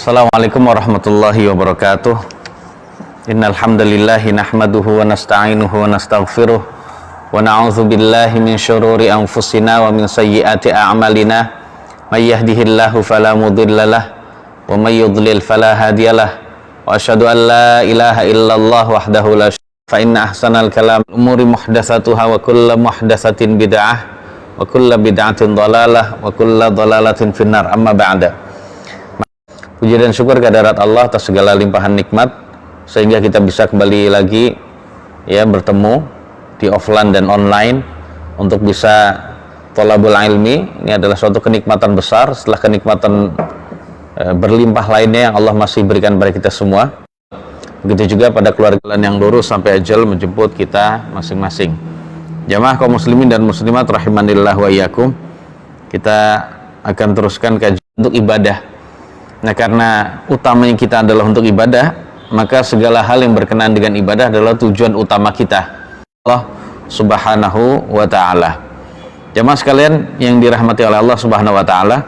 Assalamualaikum warahmatullahi wabarakatuh. Innal hamdalillahi nahmaduhu wa nasta'inuhu wa nastaghfiruh wa na'udzu billahi min syururi anfusina wa min sayyiati a'malina. May yahdihillahu fala mudhillalah wa may yudlil fala hadiyalah. Wa asyhadu an la ilaha illallah wahdahu la syarika fa inna ahsanal kalam umuri muhdatsatuha wa kullu muhdatsatin bid'ah wa kullu bid'atin dhalalah wa kullu dhalalatin finnar. Amma ba'da. Puji dan syukur kehadirat Allah atas segala limpahan nikmat sehingga kita bisa kembali lagi ya bertemu di offline dan online untuk bisa thalabul ilmi. Ini adalah suatu kenikmatan besar setelah kenikmatan berlimpah lainnya yang Allah masih berikan pada kita semua. Begitu juga pada keluarga yang lurus sampai ajal menjemput kita masing-masing. Jamaah kaum muslimin dan muslimat rahimanillah wa iyyakum. Kita akan teruskan kajian untuk ibadah. Nah, karena utamanya kita adalah untuk ibadah, maka segala hal yang berkenaan dengan ibadah adalah tujuan utama kita, Allah Subhanahu wa ta'ala. Jamaah sekalian yang dirahmati oleh Allah Subhanahu wa ta'ala,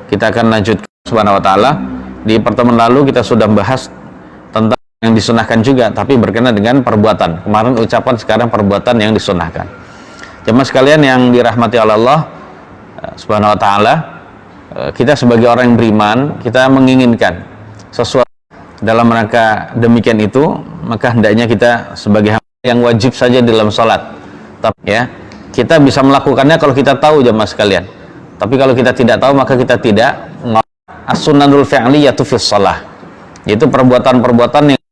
kita akan lanjutkan Subhanahu wa ta'ala. Di pertemuan lalu kita sudah membahas tentang yang disunahkan juga, tapi berkenaan dengan perbuatan. Kemarin ucapan, sekarang perbuatan yang disunahkan. Jamaah sekalian yang dirahmati oleh Allah Subhanahu wa ta'ala, kita sebagai orang yang beriman, kita menginginkan sesuatu dalam rangka demikian itu, maka hendaknya kita sebagai hamba yang wajib saja dalam sholat. Tapi ya, kita bisa melakukannya kalau kita tahu jamaah sekalian. Tapi kalau kita tidak tahu, maka kita tidak. As-sunnanul fi'liyatu fis shalah, yaitu perbuatan-perbuatan yang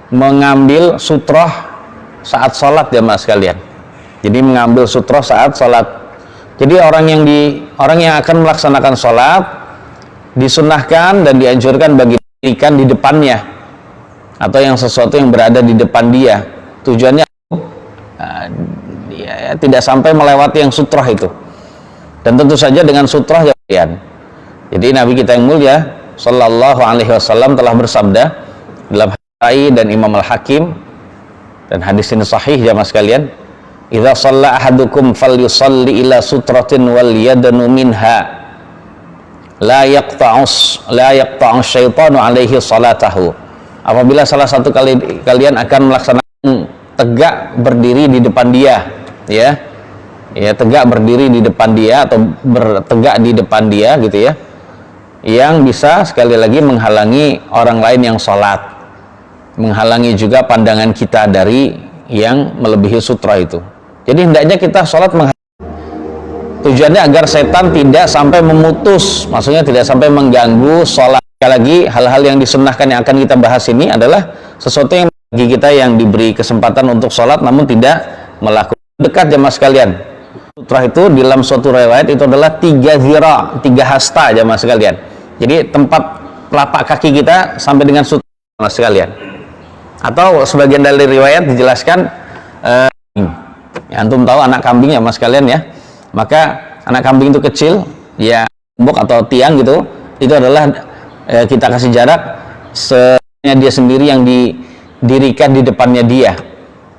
mengambil sutroh saat sholat jamaah sekalian. Jadi mengambil sutroh saat sholat. Jadi orang yang akan melaksanakan sholat disunahkan dan dianjurkan bagi dirikan di depannya atau yang sesuatu yang berada di depan dia. Tujuannya ya, tidak sampai melewati yang sutroh itu. Dan tentu saja dengan sutroh jami'an. Jadi Nabi kita yang mulia Sallallahu Alaihi Wasallam telah bersabda dalam hadis dan Imam Al-Hakim, dan hadis ini sahih jamaah sekalian, idza shalla ahadukum falyusalli ila sutratin wal yadnu minha la yaqta'u syaitanu alaihi salatahu. Apabila salah satu kalian akan melaksanakan tegak berdiri di depan dia, ya tegak berdiri di depan dia atau bertegak di depan dia gitu ya, yang bisa sekali lagi menghalangi orang lain yang sholat, menghalangi juga pandangan kita dari yang melebihi sutra itu. Jadi hendaknya kita sholat tujuannya agar setan tidak sampai memutus, maksudnya tidak sampai mengganggu sholat. Sekali lagi, hal-hal yang disunnahkan yang akan kita bahas ini adalah sesuatu yang bagi kita yang diberi kesempatan untuk sholat namun tidak melakukan. Dekat jamaah sekalian, sutra itu dalam suatu riwayat itu adalah 3 zira, 3 hasta jamaah sekalian. Jadi tempat telapak kaki kita sampai dengan sutra jamaah sekalian. Atau sebagian dari riwayat dijelaskan ya, antum tahu anak kambing ya mas kalian ya, maka anak kambing itu kecil ya, tembok atau tiang gitu, itu adalah kita kasih jarak dia sendiri yang didirikan di depannya dia,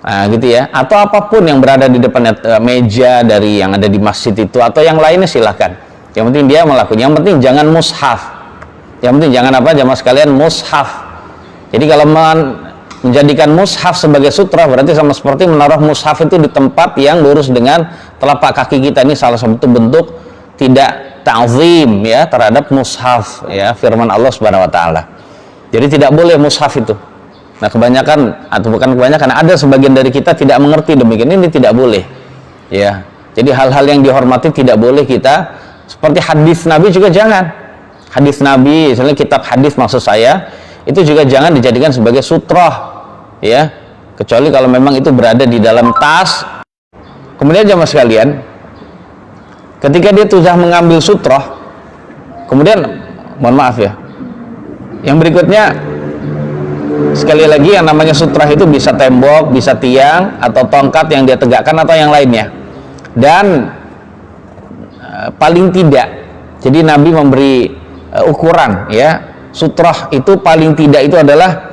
nah gitu ya, atau apapun yang berada di depannya, meja dari yang ada di masjid itu atau yang lainnya silahkan, yang penting dia melakukan, yang penting jangan mushaf, yang penting jangan apa jamaah sekalian, mushaf. Jadi kalau menjadikan mushaf sebagai sutra berarti sama seperti menaruh mushaf itu di tempat yang lurus dengan telapak kaki kita. Ini salah satu bentuk tidak ta'zim ya terhadap mushaf ya, firman Allah Subhanahu wa taala. Jadi tidak boleh mushaf itu. Nah, kebanyakan atau bukan kebanyakan, ada sebagian dari kita tidak mengerti demikian, ini tidak boleh. Ya. Jadi hal-hal yang dihormati tidak boleh kita, seperti hadis Nabi juga jangan. Hadis Nabi, misalnya kitab hadis maksud saya, itu juga jangan dijadikan sebagai sutroh ya, kecuali kalau memang itu berada di dalam tas. Kemudian jamaah sekalian, ketika dia sudah mengambil sutroh, kemudian mohon maaf ya, yang berikutnya sekali lagi yang namanya sutroh itu bisa tembok, bisa tiang atau tongkat yang dia tegakkan atau yang lainnya. Dan paling tidak, jadi Nabi memberi ukuran ya, sutroh itu paling tidak itu adalah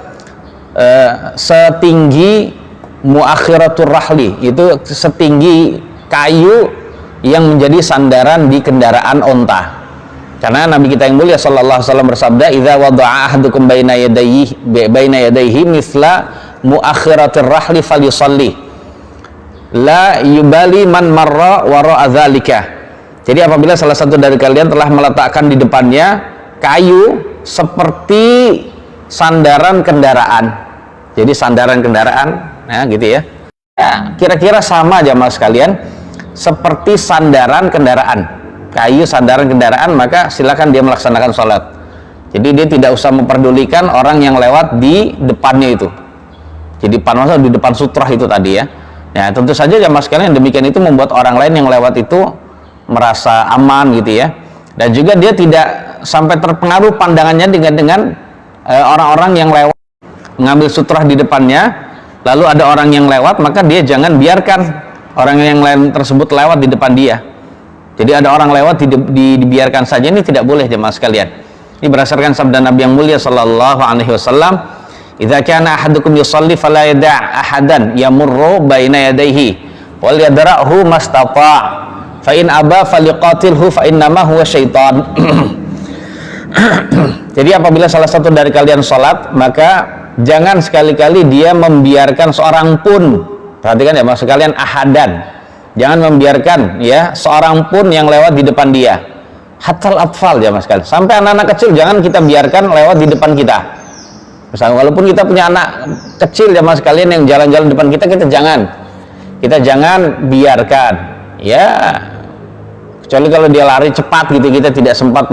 setinggi muakhiratur rahli, itu setinggi kayu yang menjadi sandaran di kendaraan onta. Karena Nabi kita yang mulia sallallahu alaihi wasallam bersabda, "Idza wada'a ahadukum baina yadayhi mithla muakhiratir rahli falyusalli. La yubali man marra wara'a dzalika." Jadi apabila salah satu dari kalian telah meletakkan di depannya kayu seperti sandaran kendaraan. Jadi sandaran kendaraan, nah gitu ya. Ya, kira-kira sama jamaah sekalian, seperti sandaran kendaraan. Kayu sandaran kendaraan, maka silakan dia melaksanakan sholat. Jadi dia tidak usah memperdulikan orang yang lewat di depannya itu. Jadi maksudnya di depan sutrah itu tadi ya. Ya tentu saja jamaah sekalian, demikian itu membuat orang lain yang lewat itu merasa aman gitu ya. Dan juga dia tidak sampai terpengaruh pandangannya dengan orang-orang yang lewat mengambil sutrah di depannya. Lalu ada orang yang lewat, maka dia jangan biarkan orang yang lain tersebut lewat di depan dia. Jadi ada orang lewat dibiarkan saja, ini tidak boleh jemaah sekalian. Ini berdasarkan sabda Nabi yang mulia sallallahu alaihi wasallam, "Idza kana ahadukum yusalli fala yada' ahadan yamurru baina yadayhi wal yadra'hu mastata' fa in aba faliqatilhu fa innama huwa syaitan." Jadi apabila salah satu dari kalian salat, maka jangan sekali-kali dia membiarkan seorang pun, perhatikan ya jemaah sekalian, ahadan, jangan membiarkan ya seorang pun yang lewat di depan dia. Hatal atfal ya mas kalian, sampai anak-anak kecil jangan kita biarkan lewat di depan kita. Misalnya walaupun kita punya anak kecil ya mas kalian yang jalan-jalan depan kita, kita jangan biarkan ya, kecuali kalau dia lari cepat gitu, kita tidak sempat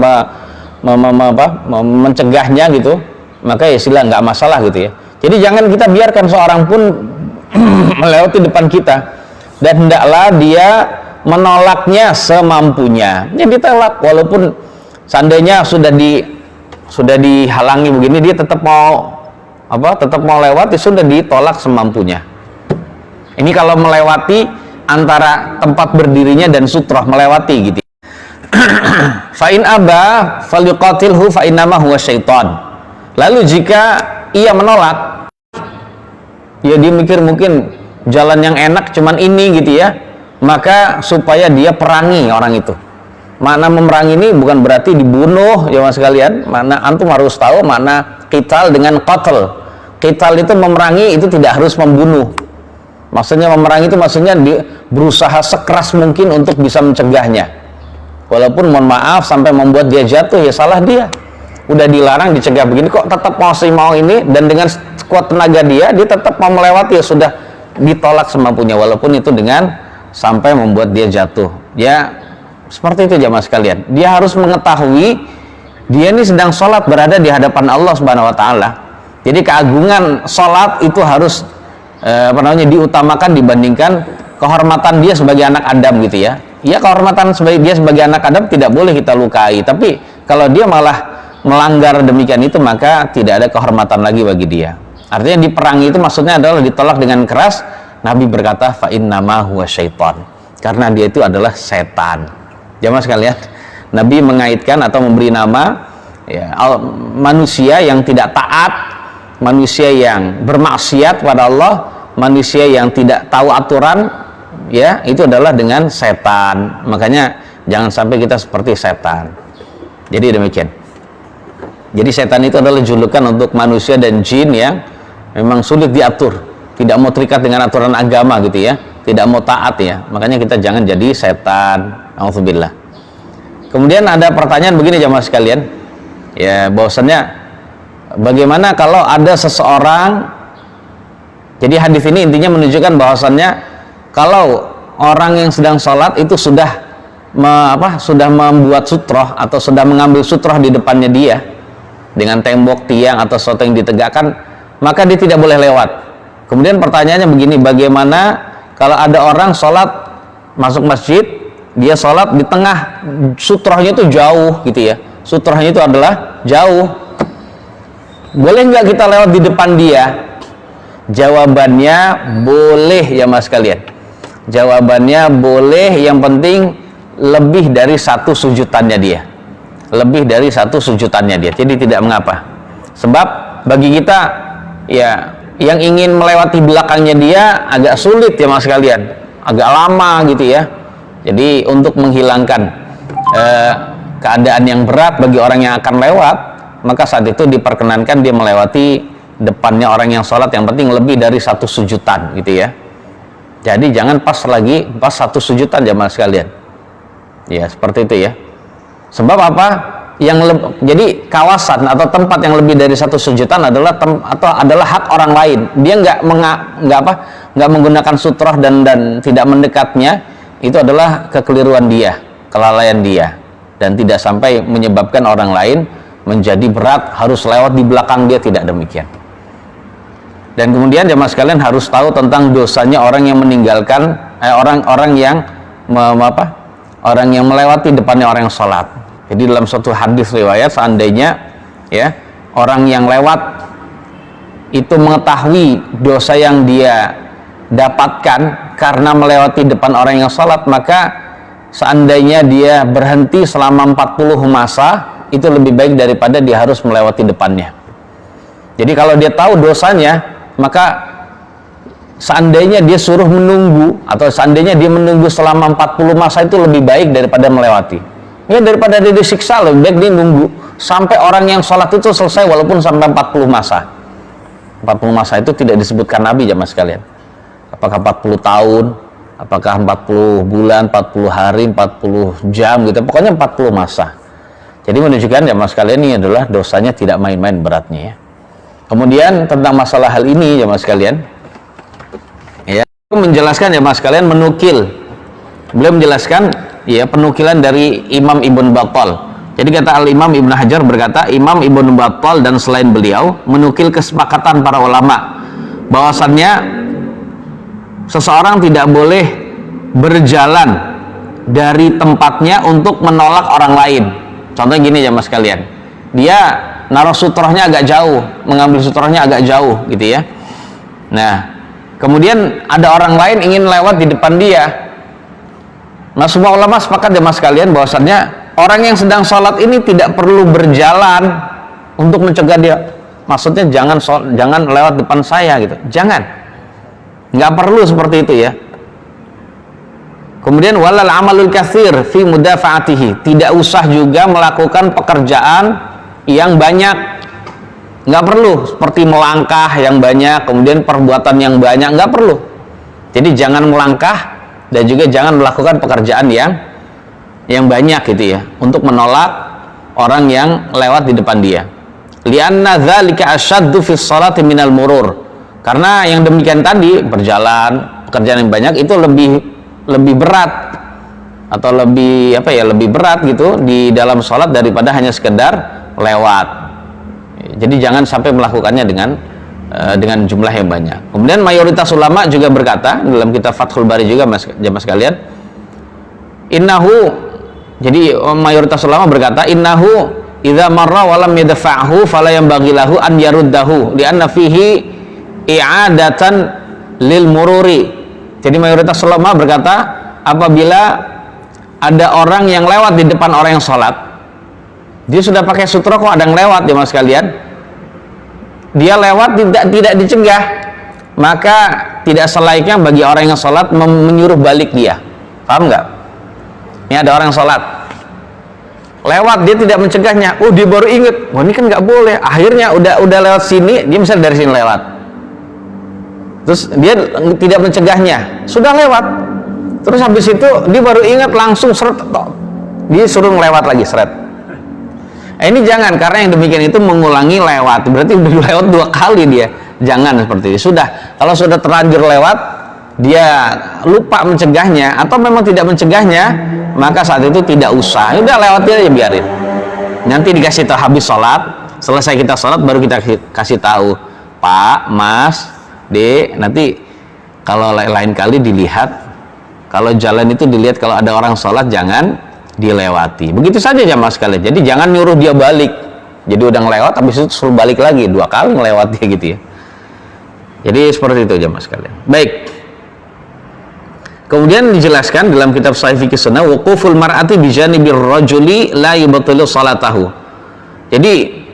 mencegahnya gitu, maka ya sila nggak masalah gitu ya. Jadi jangan kita biarkan seorang pun melewati depan kita, dan hendaklah dia menolaknya semampunya. Jadi ditolak, walaupun seandainya sudah dihalangi begini, dia tetap mau lewat, sudah ditolak semampunya. Ini kalau melewati antara tempat berdirinya dan sutrah, melewati gitu. Fa in aba falyuqatilhu fa innama huwa syaitan. Lalu jika ia menolak, ya dia mikir mungkin jalan yang enak cuman ini gitu ya, maka supaya dia perangi orang itu. Makna memerangi ini bukan berarti dibunuh ya mas sekalian. Makna antum harus tahu makna qital dengan qatl. Qital itu memerangi, itu tidak harus membunuh. Maksudnya memerangi itu maksudnya berusaha sekeras mungkin untuk bisa mencegahnya. Walaupun mohon maaf sampai membuat dia jatuh, ya salah dia. Udah dilarang, dicegah begini kok tetap masih mau ini, dan dengan kuat tenaga dia tetap mau melewati, ya sudah ditolak semampunya, walaupun itu dengan sampai membuat dia jatuh. Ya seperti itu jamaah sekalian, dia harus mengetahui dia ini sedang sholat berada di hadapan Allah Subhanahu Wa Taala. Jadi keagungan sholat itu harus diutamakan dibandingkan kehormatan dia sebagai anak Adam gitu ya. Ya kehormatan dia sebagai anak Adam tidak boleh kita lukai, tapi kalau dia malah melanggar demikian itu, maka tidak ada kehormatan lagi bagi dia. Artinya diperangi itu maksudnya adalah ditolak dengan keras. Nabi berkata fa innama huwa syaitan, karena dia itu adalah setan. Jamaah sekalian, Nabi mengaitkan atau memberi nama ya, manusia yang tidak taat, manusia yang bermaksiat pada Allah, manusia yang tidak tahu aturan, ya itu adalah dengan setan. Makanya jangan sampai kita seperti setan. Jadi demikian. Jadi setan itu adalah julukan untuk manusia dan jin yang memang sulit diatur, tidak mau terikat dengan aturan agama gitu ya, tidak mau taat ya. Makanya kita jangan jadi setan. Alhamdulillah. Kemudian ada pertanyaan begini jamaah sekalian, ya bahwasannya bagaimana kalau ada seseorang, jadi hadis ini intinya menunjukkan bahwasannya kalau orang yang sedang sholat itu sudah membuat sutroh atau sudah mengambil sutroh di depannya dia dengan tembok, tiang atau sesuatu yang ditegakkan, maka dia tidak boleh lewat. Kemudian pertanyaannya begini, bagaimana kalau ada orang sholat masuk masjid, dia sholat di tengah sutrohnya itu jauh gitu ya, sutrohnya itu adalah jauh, boleh nggak kita lewat di depan dia? Jawabannya boleh ya mas kalian, jawabannya boleh, yang penting lebih dari satu sujudannya dia, lebih dari satu sujudannya dia, jadi tidak mengapa. Sebab bagi kita ya yang ingin melewati belakangnya dia agak sulit ya mas kalian, agak lama gitu ya. Jadi untuk menghilangkan keadaan yang berat bagi orang yang akan lewat, maka saat itu diperkenankan dia melewati depannya orang yang sholat, yang penting lebih dari 1 sujudan gitu ya. Jadi jangan pas 1 sujudan jamaah sekalian ya, seperti itu ya. Sebab apa? Jadi kawasan atau tempat yang lebih dari 1 sujudan adalah hak orang lain. Dia nggak menggunakan sutroh dan tidak mendekatnya, itu adalah kekeliruan dia, kelalaian dia, dan tidak sampai menyebabkan orang lain menjadi berat harus lewat di belakang dia, tidak demikian. Dan kemudian jemaah sekalian harus tahu tentang dosanya orang yang meninggalkan orang yang melewati depannya orang yang sholat. Jadi dalam suatu hadis riwayat, seandainya ya orang yang lewat itu mengetahui dosa yang dia dapatkan karena melewati depan orang yang sholat, maka seandainya dia berhenti selama 40 masa, itu lebih baik daripada dia harus melewati depannya. Jadi kalau dia tahu dosanya, maka seandainya dia suruh menunggu atau seandainya dia menunggu selama 40 masa, itu lebih baik daripada melewati. Ya, daripada dia disiksa, lebih baik dia nunggu sampai orang yang sholat itu selesai, walaupun sampai 40 masa. 40 masa itu tidak disebutkan Nabi jamaah sekalian. Apakah 40 tahun, apakah 40 bulan, 40 hari, 40 jam gitu, pokoknya 40 masa. Jadi menunjukkan jamaah sekalian ini adalah dosanya tidak main-main beratnya ya. Kemudian tentang masalah hal ini jamaah sekalian ya, menjelaskan jamaah sekalian, beliau menjelaskan ya penukilan dari Imam Ibn Battal. Jadi kata Al-Imam Ibn Hajar berkata, Imam Ibn Battal dan selain beliau menukil kesepakatan para ulama bahwasannya seseorang tidak boleh berjalan dari tempatnya untuk menolak orang lain. Contohnya gini ya mas sekalian, dia naruh sutrohnya agak jauh, mengambil sutrohnya agak jauh gitu ya. Nah, kemudian ada orang lain ingin lewat di depan dia. Nah, semua ulama sepakat ya mas sekalian bahwasannya orang yang sedang sholat ini tidak perlu berjalan untuk mencegah dia. Maksudnya jangan lewat depan saya gitu, jangan, nggak perlu seperti itu ya. Kemudian walal amalul katsir fi mudafa'atihi, tidak usah juga melakukan pekerjaan yang banyak, nggak perlu seperti melangkah yang banyak, kemudian perbuatan yang banyak, nggak perlu. Jadi jangan melangkah dan juga jangan melakukan pekerjaan yang banyak gitu ya, untuk menolak orang yang lewat di depan dia. Lianna dzalika asyaddu fi sholati minal murur, karena yang demikian tadi, berjalan, pekerjaan yang banyak itu lebih berat atau lebih berat gitu di dalam sholat daripada hanya sekedar lewat. Jadi jangan sampai melakukannya dengan jumlah yang banyak. Kemudian mayoritas ulama juga berkata dalam kitab Fathul Bari juga jamaah sekalian, jadi mayoritas ulama berkata innahu idza marra wa lam yadfa'hu fala yanbaghi lahu an yaruddahu li'anna fihi i'adatan lil mururi. Jadi mayoritas ulama berkata, apabila ada orang yang lewat di depan orang yang sholat, dia sudah pakai sutra kok ada yang lewat ya mas sekalian, dia lewat tidak dicegah, maka tidak selayaknya bagi orang yang sholat menyuruh balik dia. Paham nggak? Ini ada orang yang sholat lewat, dia tidak mencegahnya. Oh, dia baru inget, wah ini kan nggak boleh. Akhirnya udah lewat sini, dia misalnya dari sini lewat, terus dia tidak mencegahnya, sudah lewat, terus habis itu dia baru ingat langsung seret, dia suruh lewat lagi seret. Ini jangan, karena yang demikian itu mengulangi lewat, berarti udah lewat 2 kali dia. Jangan seperti itu. Sudah, kalau sudah terlanjur lewat, dia lupa mencegahnya atau memang tidak mencegahnya, maka saat itu tidak usah, udah lewat aja, biarin. Nanti dikasih tahu habis sholat, selesai kita sholat baru kita kasih tahu, Pak, Mas, Dek, nanti kalau lain kali dilihat, kalau jalan itu dilihat, kalau ada orang sholat jangan dilewati. Begitu saja jamaah sekalian. Jadi jangan nyuruh dia balik. Jadi udah ngelewat, habis itu suruh balik lagi 2 kali ngelewati gitu ya. Jadi seperti itu jamaah sekalian. Baik. Kemudian dijelaskan dalam kitab Sahih Fiqh Sunnah, wuquful mar'ati bi janibir rajuli la yubtilu salatahu. Jadi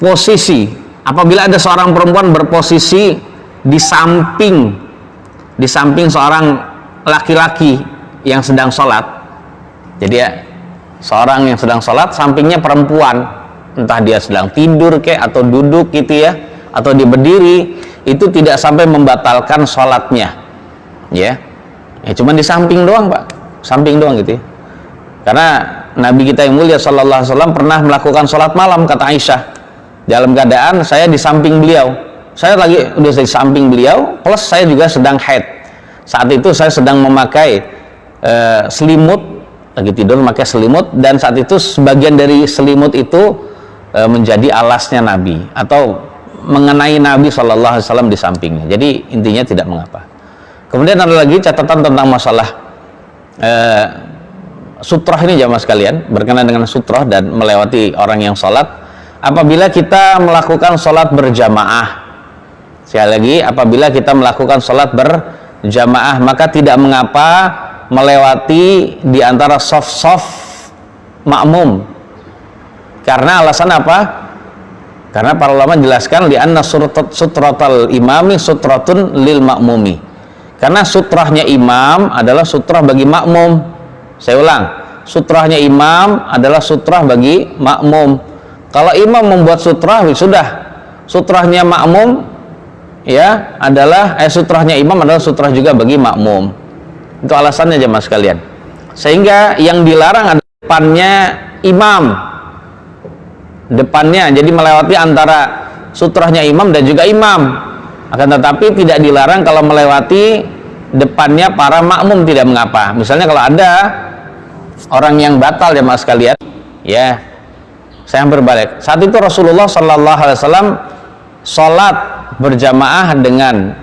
posisi, apabila ada seorang perempuan berposisi di samping seorang laki-laki yang sedang sholat, jadi ya, seorang yang sedang sholat, sampingnya perempuan, entah dia sedang tidur atau duduk gitu ya, atau dia berdiri, itu tidak sampai membatalkan sholatnya, ya cuman di samping doang Pak, samping doang gitu ya. Karena Nabi kita yang mulia sallallahu alaihi wasallam pernah melakukan sholat malam, kata Aisyah, dalam keadaan saya di samping beliau, saya lagi udah di samping beliau, plus saya juga sedang haid. Saat itu saya sedang memakai selimut, lagi tidur memakai selimut, dan saat itu sebagian dari selimut itu menjadi alasnya Nabi atau mengenai Nabi sallallahu alaihi wasallam di sampingnya. Jadi intinya tidak mengapa. Kemudian ada lagi catatan tentang masalah sutroh ini jamaah sekalian, berkenaan dengan sutroh dan melewati orang yang sholat. Apabila kita melakukan sholat berjamaah, sekali lagi, apabila kita melakukan sholat berjamaah, maka tidak mengapa melewati di antara sof-sof makmum. Karena alasan apa? Karena para ulama jelaskan li'anna sutratal imami sutratun lil makmumi. Karena sutrahnya imam adalah sutrah bagi makmum. Saya ulang, sutrahnya imam adalah sutrah bagi makmum. Kalau imam membuat sutrah, sudah sutrahnya makmum ya adalah sutrahnya imam adalah sutrah juga bagi makmum. Itu alasannya jemaah sekalian. Sehingga yang dilarang adalah depannya imam, depannya, jadi melewati antara sutrahnya imam dan juga imam. Akan tetapi tidak dilarang kalau melewati depannya para makmum, tidak mengapa. Misalnya kalau ada orang yang batal jemaah sekalian, ya saya berbalik. Saat itu Rasulullah Sallallahu Alaihi Wasallam sholat berjamaah dengan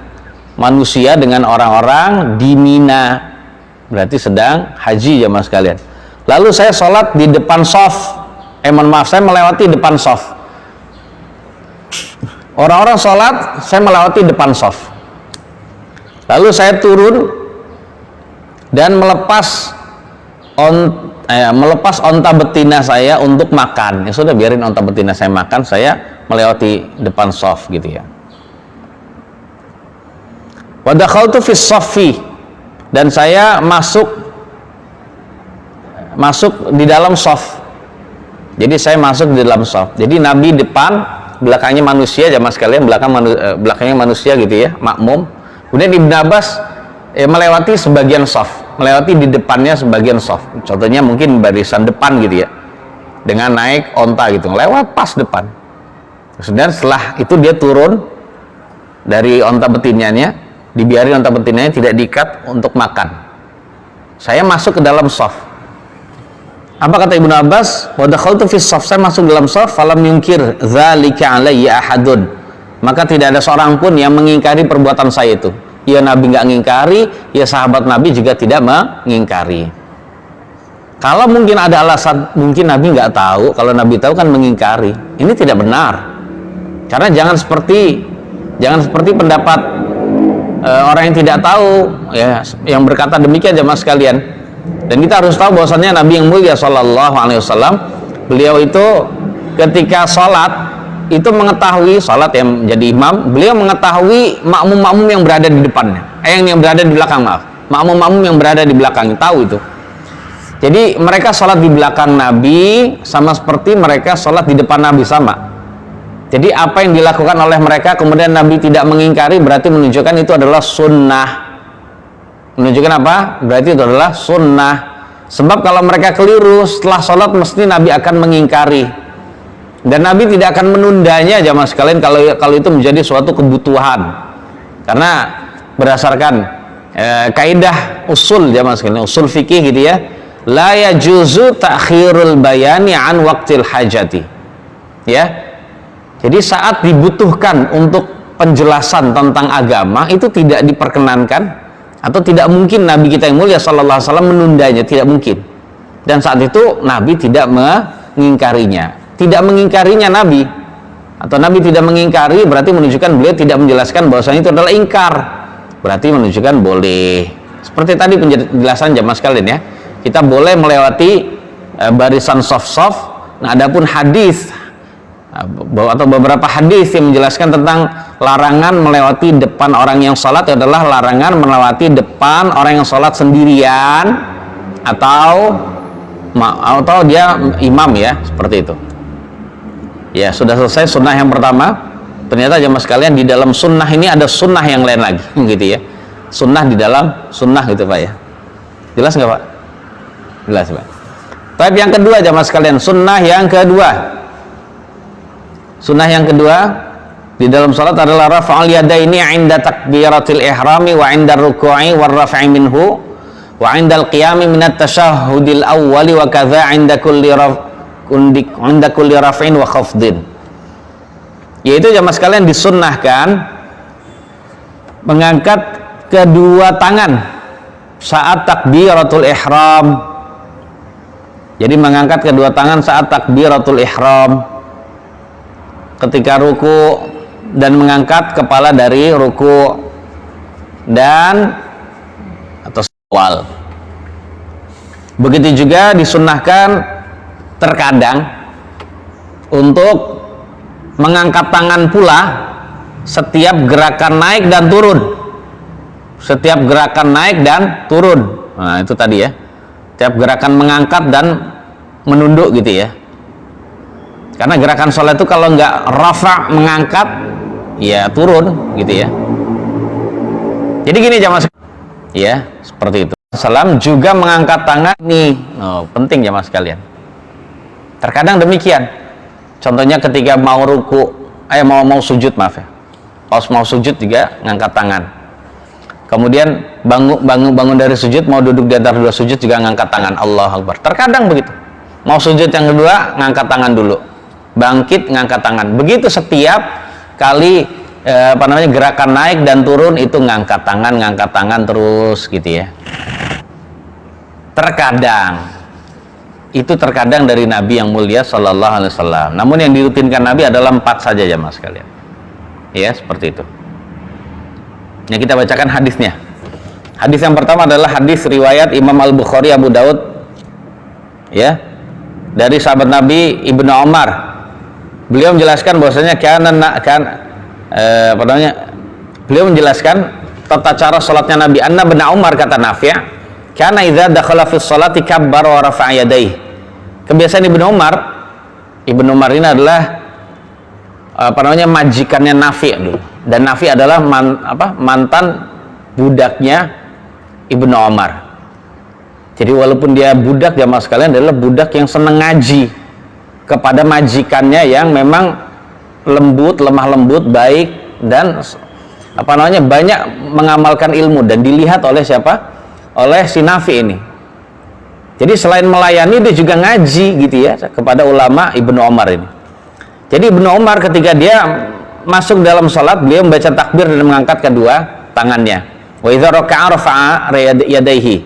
manusia, dengan orang-orang di Mina, berarti sedang haji jemaah sekalian. Lalu saya sholat di depan sof, mohon maaf, saya melewati depan sof. Orang-orang sholat, saya melewati depan sof. Lalu saya turun dan melepas onta betina saya untuk makan. Ya sudah, biarin onta betina saya makan, saya melewati depan sof gitu ya. Wa dakhaltu fis saffi, dan saya masuk di dalam sof. Jadi saya masuk di dalam sof. Jadi Nabi depan, belakangnya manusia jamaah sekalian, belakangnya manusia gitu ya, makmum. Kemudian Ibnu Abbas melewati sebagian sof, melewati di depannya sebagian sof. Contohnya mungkin barisan depan gitu ya, dengan naik onta gitu, lewat pas depan. Kemudian setelah itu dia turun dari onta betinanya, dibiarin onta betinanya, tidak diikat untuk makan. Saya masuk ke dalam sof. Apa kata Ibnu Abbas? Wa dakhaltu fis shaf, saya masuk dalam shaf, falam yunkir dzalika alayya ahadun. Maka tidak ada seorang pun yang mengingkari perbuatan saya itu. Ya Nabi nggak mengingkari, ya sahabat Nabi juga tidak mengingkari. Kalau mungkin ada alasan, mungkin Nabi nggak tahu. Kalau Nabi tahu kan mengingkari. Ini tidak benar. Karena jangan seperti pendapat orang yang tidak tahu ya, yang berkata demikian jemaah sekalian. Dan kita harus tahu bahwasannya Nabi yang mulia Sallallahu Alaihi Wasallam, beliau itu ketika sholat itu mengetahui, sholat yang menjadi imam, beliau mengetahui makmum-makmum yang berada di depannya, yang berada di belakang, maaf, makmum-makmum yang berada di belakang, tahu itu. Jadi mereka sholat di belakang Nabi sama seperti mereka sholat di depan Nabi, sama. Jadi apa yang dilakukan oleh mereka kemudian Nabi tidak mengingkari, berarti menunjukkan itu adalah sunnah. Menunjukkan apa? Berarti itu adalah sunnah. Sebab kalau mereka keliru setelah sholat, mesti Nabi akan mengingkari, dan Nabi tidak akan menundanya jamaah sekalian kalau itu menjadi suatu kebutuhan. Karena berdasarkan kaidah usul jamaah sekalian, usul fikih gitu ya, la yajuzu ta'khirul bayani an waqtil hajati. Ya, jadi saat dibutuhkan untuk penjelasan tentang agama itu tidak diperkenankan, atau tidak mungkin Nabi kita yang mulia Sallallahu Alaihi Wasallam menundanya, tidak mungkin. Dan saat itu Nabi tidak mengingkarinya. Tidak mengingkarinya Nabi, atau Nabi tidak mengingkari, berarti menunjukkan beliau tidak menjelaskan bahwasanya itu adalah ingkar. Berarti menunjukkan boleh. Seperti tadi penjelasan jamaah sekalian ya, kita boleh melewati barisan soft-soft. Nah, adapun hadis atau beberapa hadis yang menjelaskan tentang larangan melewati depan orang yang sholat adalah larangan melewati depan orang yang sholat sendirian, atau atau dia imam ya, seperti itu. Ya, sudah selesai sunnah yang pertama. Ternyata jemaah sekalian, di dalam sunnah ini ada sunnah yang lain lagi, gitu ya. Sunnah di dalam sunnah, gitu Pak ya. Jelas nggak Pak? Jelas Pak. Tapi yang kedua jemaah sekalian, sunnah yang kedua. Sunnah yang kedua di dalam salat adalah rafa'ul yadaini 'inda takbiratil ihrami wa 'inda ruku'i war raf'i minhu wa 'inda al-qiyami minat tasyahhudil awwali wa kadza 'inda kulli raf'in wa khafdin. Yaitu jamaah sekalian disunnahkan mengangkat kedua tangan saat takbiratul ihram. Jadi mengangkat kedua tangan saat takbiratul ihram ketika ruku, dan mengangkat kepala dari ruku dan atau awal. Begitu juga disunnahkan terkadang untuk mengangkat tangan pula setiap gerakan naik dan turun. Setiap gerakan naik dan turun. Nah, itu tadi ya. Setiap gerakan mengangkat dan menunduk gitu ya. Karena gerakan sholat itu kalau nggak rafa, mengangkat, ya turun gitu ya. Jadi gini jamaah, ya seperti itu. Salam juga mengangkat tangan nih. Oh, penting jamaah sekalian. Terkadang demikian. Contohnya ketika mau ruku, mau sujud, maaf ya. Pas mau sujud juga ngangkat tangan. Kemudian bangun dari sujud, mau duduk di antara dua sujud juga ngangkat tangan. Allahu Akbar. Terkadang begitu. Mau sujud yang kedua, ngangkat tangan dulu. Bangkit, ngangkat tangan. Begitu setiap kali gerakan naik dan turun itu ngangkat tangan terus gitu ya. Terkadang itu terkadang dari Nabi yang mulia Sallallahu Alaihi Wasallam. Namun yang dirutinkan Nabi adalah 4 saja jamaah sekalian. Ya seperti itu. Yang kita bacakan hadisnya. Hadis yang pertama adalah hadis riwayat Imam Al-Bukhari, Abu Daud, ya, dari sahabat Nabi Ibnu Umar. Beliau menjelaskan bahwasanya beliau menjelaskan tata cara salatnya Nabi. Anna bin Umar, kata Nafi', karena idza dakhala fi sholati kabbara wa rafa'a yadayhi. Kebiasaan Ibnu Umar ini adalah majikannya Nafi' dulu. Dan Nafi' adalah mantan budaknya Ibnu Umar. Jadi walaupun dia budak, jamaah sekalian, adalah budak yang senang ngaji kepada majikannya yang memang lemah lembut, baik, dan banyak mengamalkan ilmu, dan dilihat oleh siapa? Oleh si Nafi ini. Jadi selain melayani, dia juga ngaji gitu ya kepada ulama Ibnu Umar ini. Jadi Ibnu Umar ketika dia masuk dalam sholat, beliau membaca takbir dan mengangkat kedua tangannya. Wa idza raka'a rafa'a yadayhi.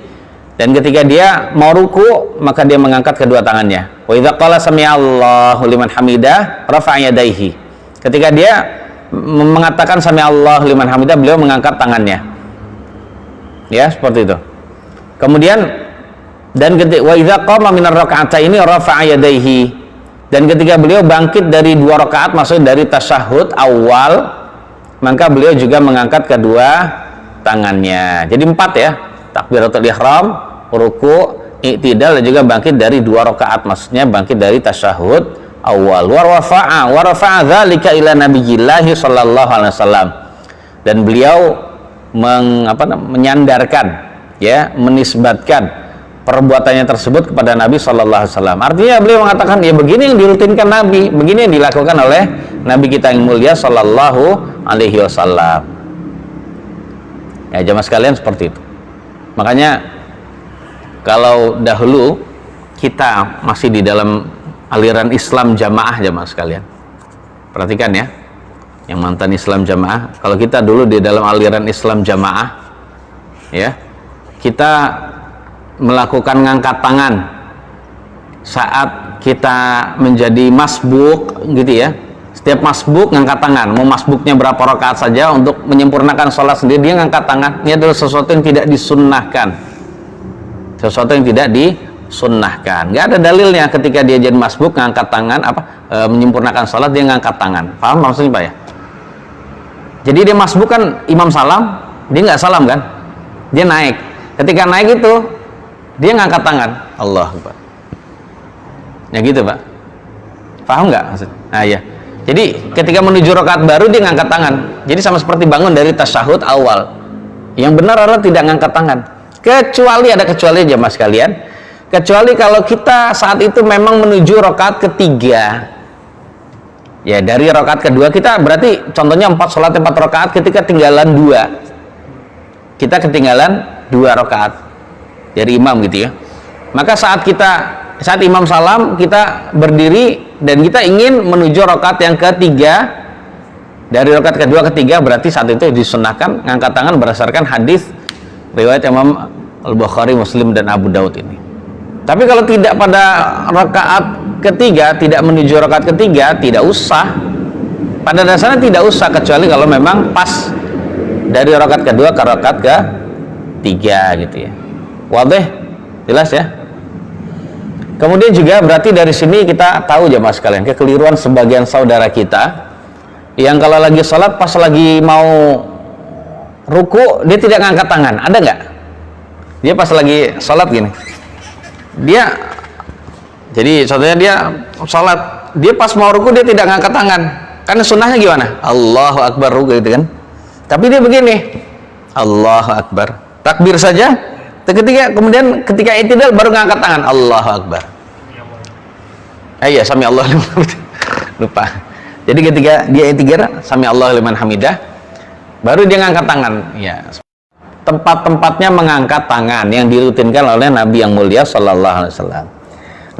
Dan ketika dia mau ruku, maka dia mengangkat kedua tangannya. Wa idza qala sami'allahu liman hamidah rafa'a yadayhi. Ketika dia mengatakan sami'allahu liman hamidah, beliau mengangkat tangannya. Ya, seperti itu. Kemudian dan ketika wa idza qama min ar-rak'ataini rafa'a yadayhi, dan ketika beliau bangkit dari 2 rakaat, maksudnya dari tasyahud awal, maka beliau juga mengangkat kedua tangannya. Jadi 4 ya, takbiratul ihram, ruku, i'tidal, dan juga bangkit dari 2 rakaat, maksudnya bangkit dari tasyahud awal. Wa rafa'a dzalika ila nabiyillahi sallallahu alaihi wasallam. Dan beliau menyandarkan, ya, menisbatkan perbuatannya tersebut kepada Nabi Sallallahu Alaihi Wasallam. Artinya beliau mengatakan, ya begini yang dirutinkan Nabi, begini yang dilakukan oleh Nabi kita yang mulia Sallallahu Alaihi Wasallam. Ya jamaah sekalian, seperti itu. Makanya kalau dahulu kita masih di dalam aliran Islam jamaah, jamaah sekalian, perhatikan ya, yang mantan Islam jamaah. Kalau kita dulu di dalam aliran Islam jamaah, ya, kita melakukan ngangkat tangan saat kita menjadi masbuk gitu ya. Setiap masbuk ngangkat tangan, mau masbuknya berapa rakaat saja, untuk menyempurnakan sholat sendiri dia ngangkat tangan. Ini adalah sesuatu yang tidak disunnahkan, sesuatu yang tidak disunnahkan. Nggak ada dalilnya ketika dia jadi masbuk ngangkat tangan, menyempurnakan sholat dia ngangkat tangan. Paham maksudnya Pak ya? Jadi dia masbuk kan imam salam, dia nggak salam kan, dia naik. Ketika naik itu dia ngangkat tangan, Allah Akbar. Ya gitu Pak. Paham nggak maksud? Nah ya. Jadi ketika menuju rakaat baru dia ngangkat tangan. Jadi sama seperti bangun dari tasyahud awal. Yang benar adalah tidak ngangkat tangan. Kecuali ada kecuali jemaah sekalian. Kecuali kalau kita saat itu memang menuju rakaat ketiga. Ya dari rakaat kedua kita berarti contohnya 4 rakaat ketika ketinggalan 2. Kita ketinggalan 2 rakaat dari imam gitu ya. Maka saat imam salam kita berdiri dan kita ingin menuju rakaat yang ketiga, dari rakaat kedua ketiga berarti saat itu disunahkan ngangkat tangan berdasarkan hadis riwayat Imam Al-Bukhari, Muslim dan Abu Daud ini. Tapi kalau tidak pada rakaat ketiga, tidak menuju rakaat ketiga, tidak usah. Pada dasarnya tidak usah, kecuali kalau memang pas dari rakaat kedua ke rakaat ketiga gitu ya. Wadih? Jelas ya? Kemudian juga berarti dari sini kita tahu jemaah sekalian kekeliruan sebagian saudara kita yang kalau lagi sholat pas lagi mau ruku dia tidak ngangkat tangan. Ada nggak? Dia pas lagi sholat gini, jadi contohnya dia sholat, dia pas mau ruku dia tidak ngangkat tangan. Kan sunnahnya gimana? Allahu Akbar ruku gitu kan. Tapi dia begini, Allahu Akbar, takbir saja. Kemudian ketika i'tidal baru ngangkat tangan, Allahu Akbar. Iya, sami Allah liman hamidah. Lupa. Jadi ketika dia i'tidal, sami Allah liman hamidah, baru dia ngangkat tangan. Ya. Tempat-tempatnya mengangkat tangan yang dirutinkan oleh Nabi yang mulia sallallahu alaihi wasallam.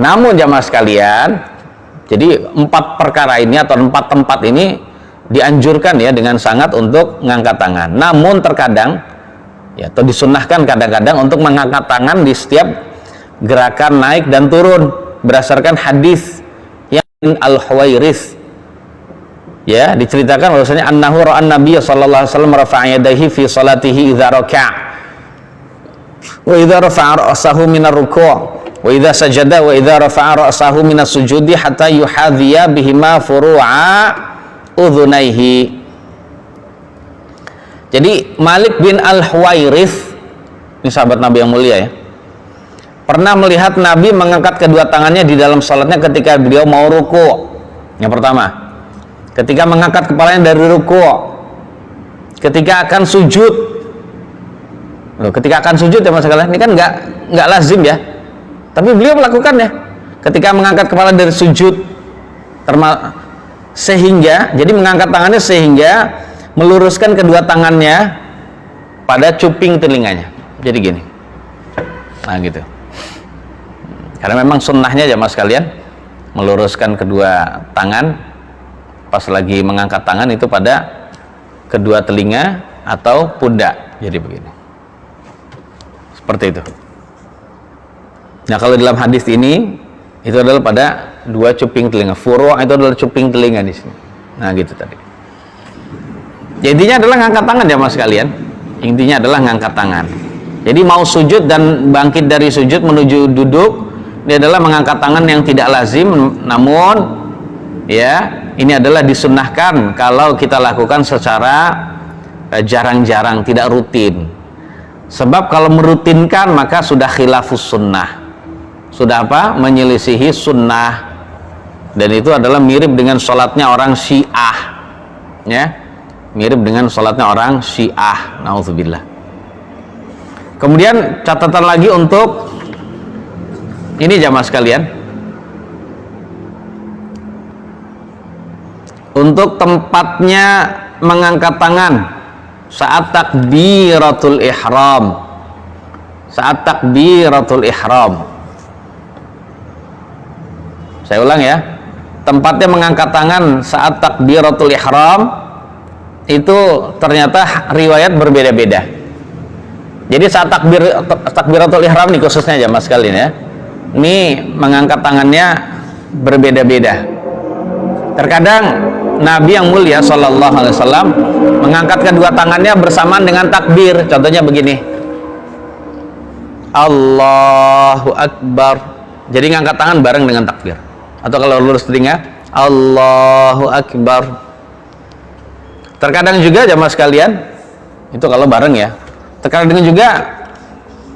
Namun jamaah sekalian, jadi 4 perkara ini atau 4 tempat ini dianjurkan ya dengan sangat untuk mengangkat tangan. Namun terkadang ya atau disunnahkan kadang-kadang untuk mengangkat tangan di setiap gerakan naik dan turun berdasarkan hadis yang Al-Huwairits. Ya, diceritakan bahwasanya annahu ra'an Nabiy sallallahu alaihi wasallam rafa'a yadayhi fi salatihi idza raka'a wa idza rafa'a ra'sahu min ar-ruku' wa idza sajada wa idza rafa'a ra'sahu min as-sujudi hatta yuhadhiya bihima furu'a udhunaihi. Jadi Malik bin Al-Huwairits, ini sahabat Nabi yang mulia ya, pernah melihat Nabi mengangkat kedua tangannya di dalam salatnya ketika beliau mau ruku'. Yang pertama, ketika mengangkat kepalanya dari ruku', ketika akan sujud. Loh, ketika akan sujud ya Mas sekalian, ini kan nggak lazim ya. Tapi beliau melakukannya. Ketika mengangkat kepala dari sujud, sehingga jadi mengangkat tangannya sehingga meluruskan kedua tangannya pada cuping telinganya. Jadi gini. Nah, gitu. Karena memang sunnahnya ya Mas sekalian, meluruskan kedua tangan pas lagi mengangkat tangan itu pada kedua telinga atau pundak. Jadi begini. Seperti itu. Nah, kalau dalam hadis ini itu adalah pada 2 cuping telinga. Furu' itu adalah cuping telinga di sini. Nah, gitu tadi. Ya, intinya adalah ngangkat tangan ya Mas sekalian. Intinya adalah ngangkat tangan. Jadi mau sujud dan bangkit dari sujud menuju duduk, ini adalah mengangkat tangan yang tidak lazim, namun ya ini adalah disunnahkan kalau kita lakukan secara jarang-jarang, tidak rutin. Sebab kalau merutinkan maka sudah khilafus sunnah, sudah apa? Menyelisihi sunnah, dan itu adalah mirip dengan sholatnya orang Syiah ya, mirip dengan sholatnya orang Syiah, naudzubillah. Kemudian catatan lagi untuk ini jamaah sekalian, untuk tempatnya mengangkat tangan saat takbiratul ihram. Saat takbiratul ihram. Saya ulang ya. Tempatnya mengangkat tangan saat takbiratul ihram itu ternyata riwayat berbeda-beda. Jadi saat takbiratul ihram nih khususnya jamaah sekalian ya. Ini mengangkat tangannya berbeda-beda. Terkadang Nabi yang mulia sallallahu alaihi wasallam mengangkat kedua tangannya bersamaan dengan takbir. Contohnya begini, Allahu Akbar. Jadi ngangkat tangan bareng dengan takbir. Atau kalau lurus telinga, Allahu Akbar. Terkadang juga jamaah sekalian, itu kalau bareng ya. Terkadang juga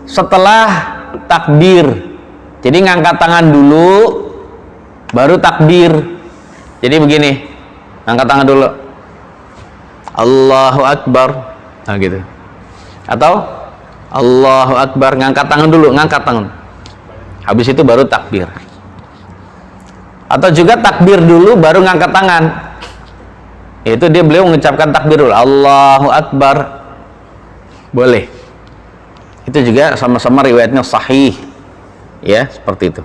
setelah takbir. Jadi ngangkat tangan dulu, baru takbir. Jadi begini, angkat tangan dulu, Allahu Akbar, nah gitu. Atau Allahu Akbar, ngangkat tangan dulu, ngangkat tangan. Habis itu baru takbir. Atau juga takbir dulu baru ngangkat tangan. Itu beliau mengucapkan takbir dulu, Allahu Akbar. Boleh. Itu juga sama-sama riwayatnya sahih. Ya, seperti itu.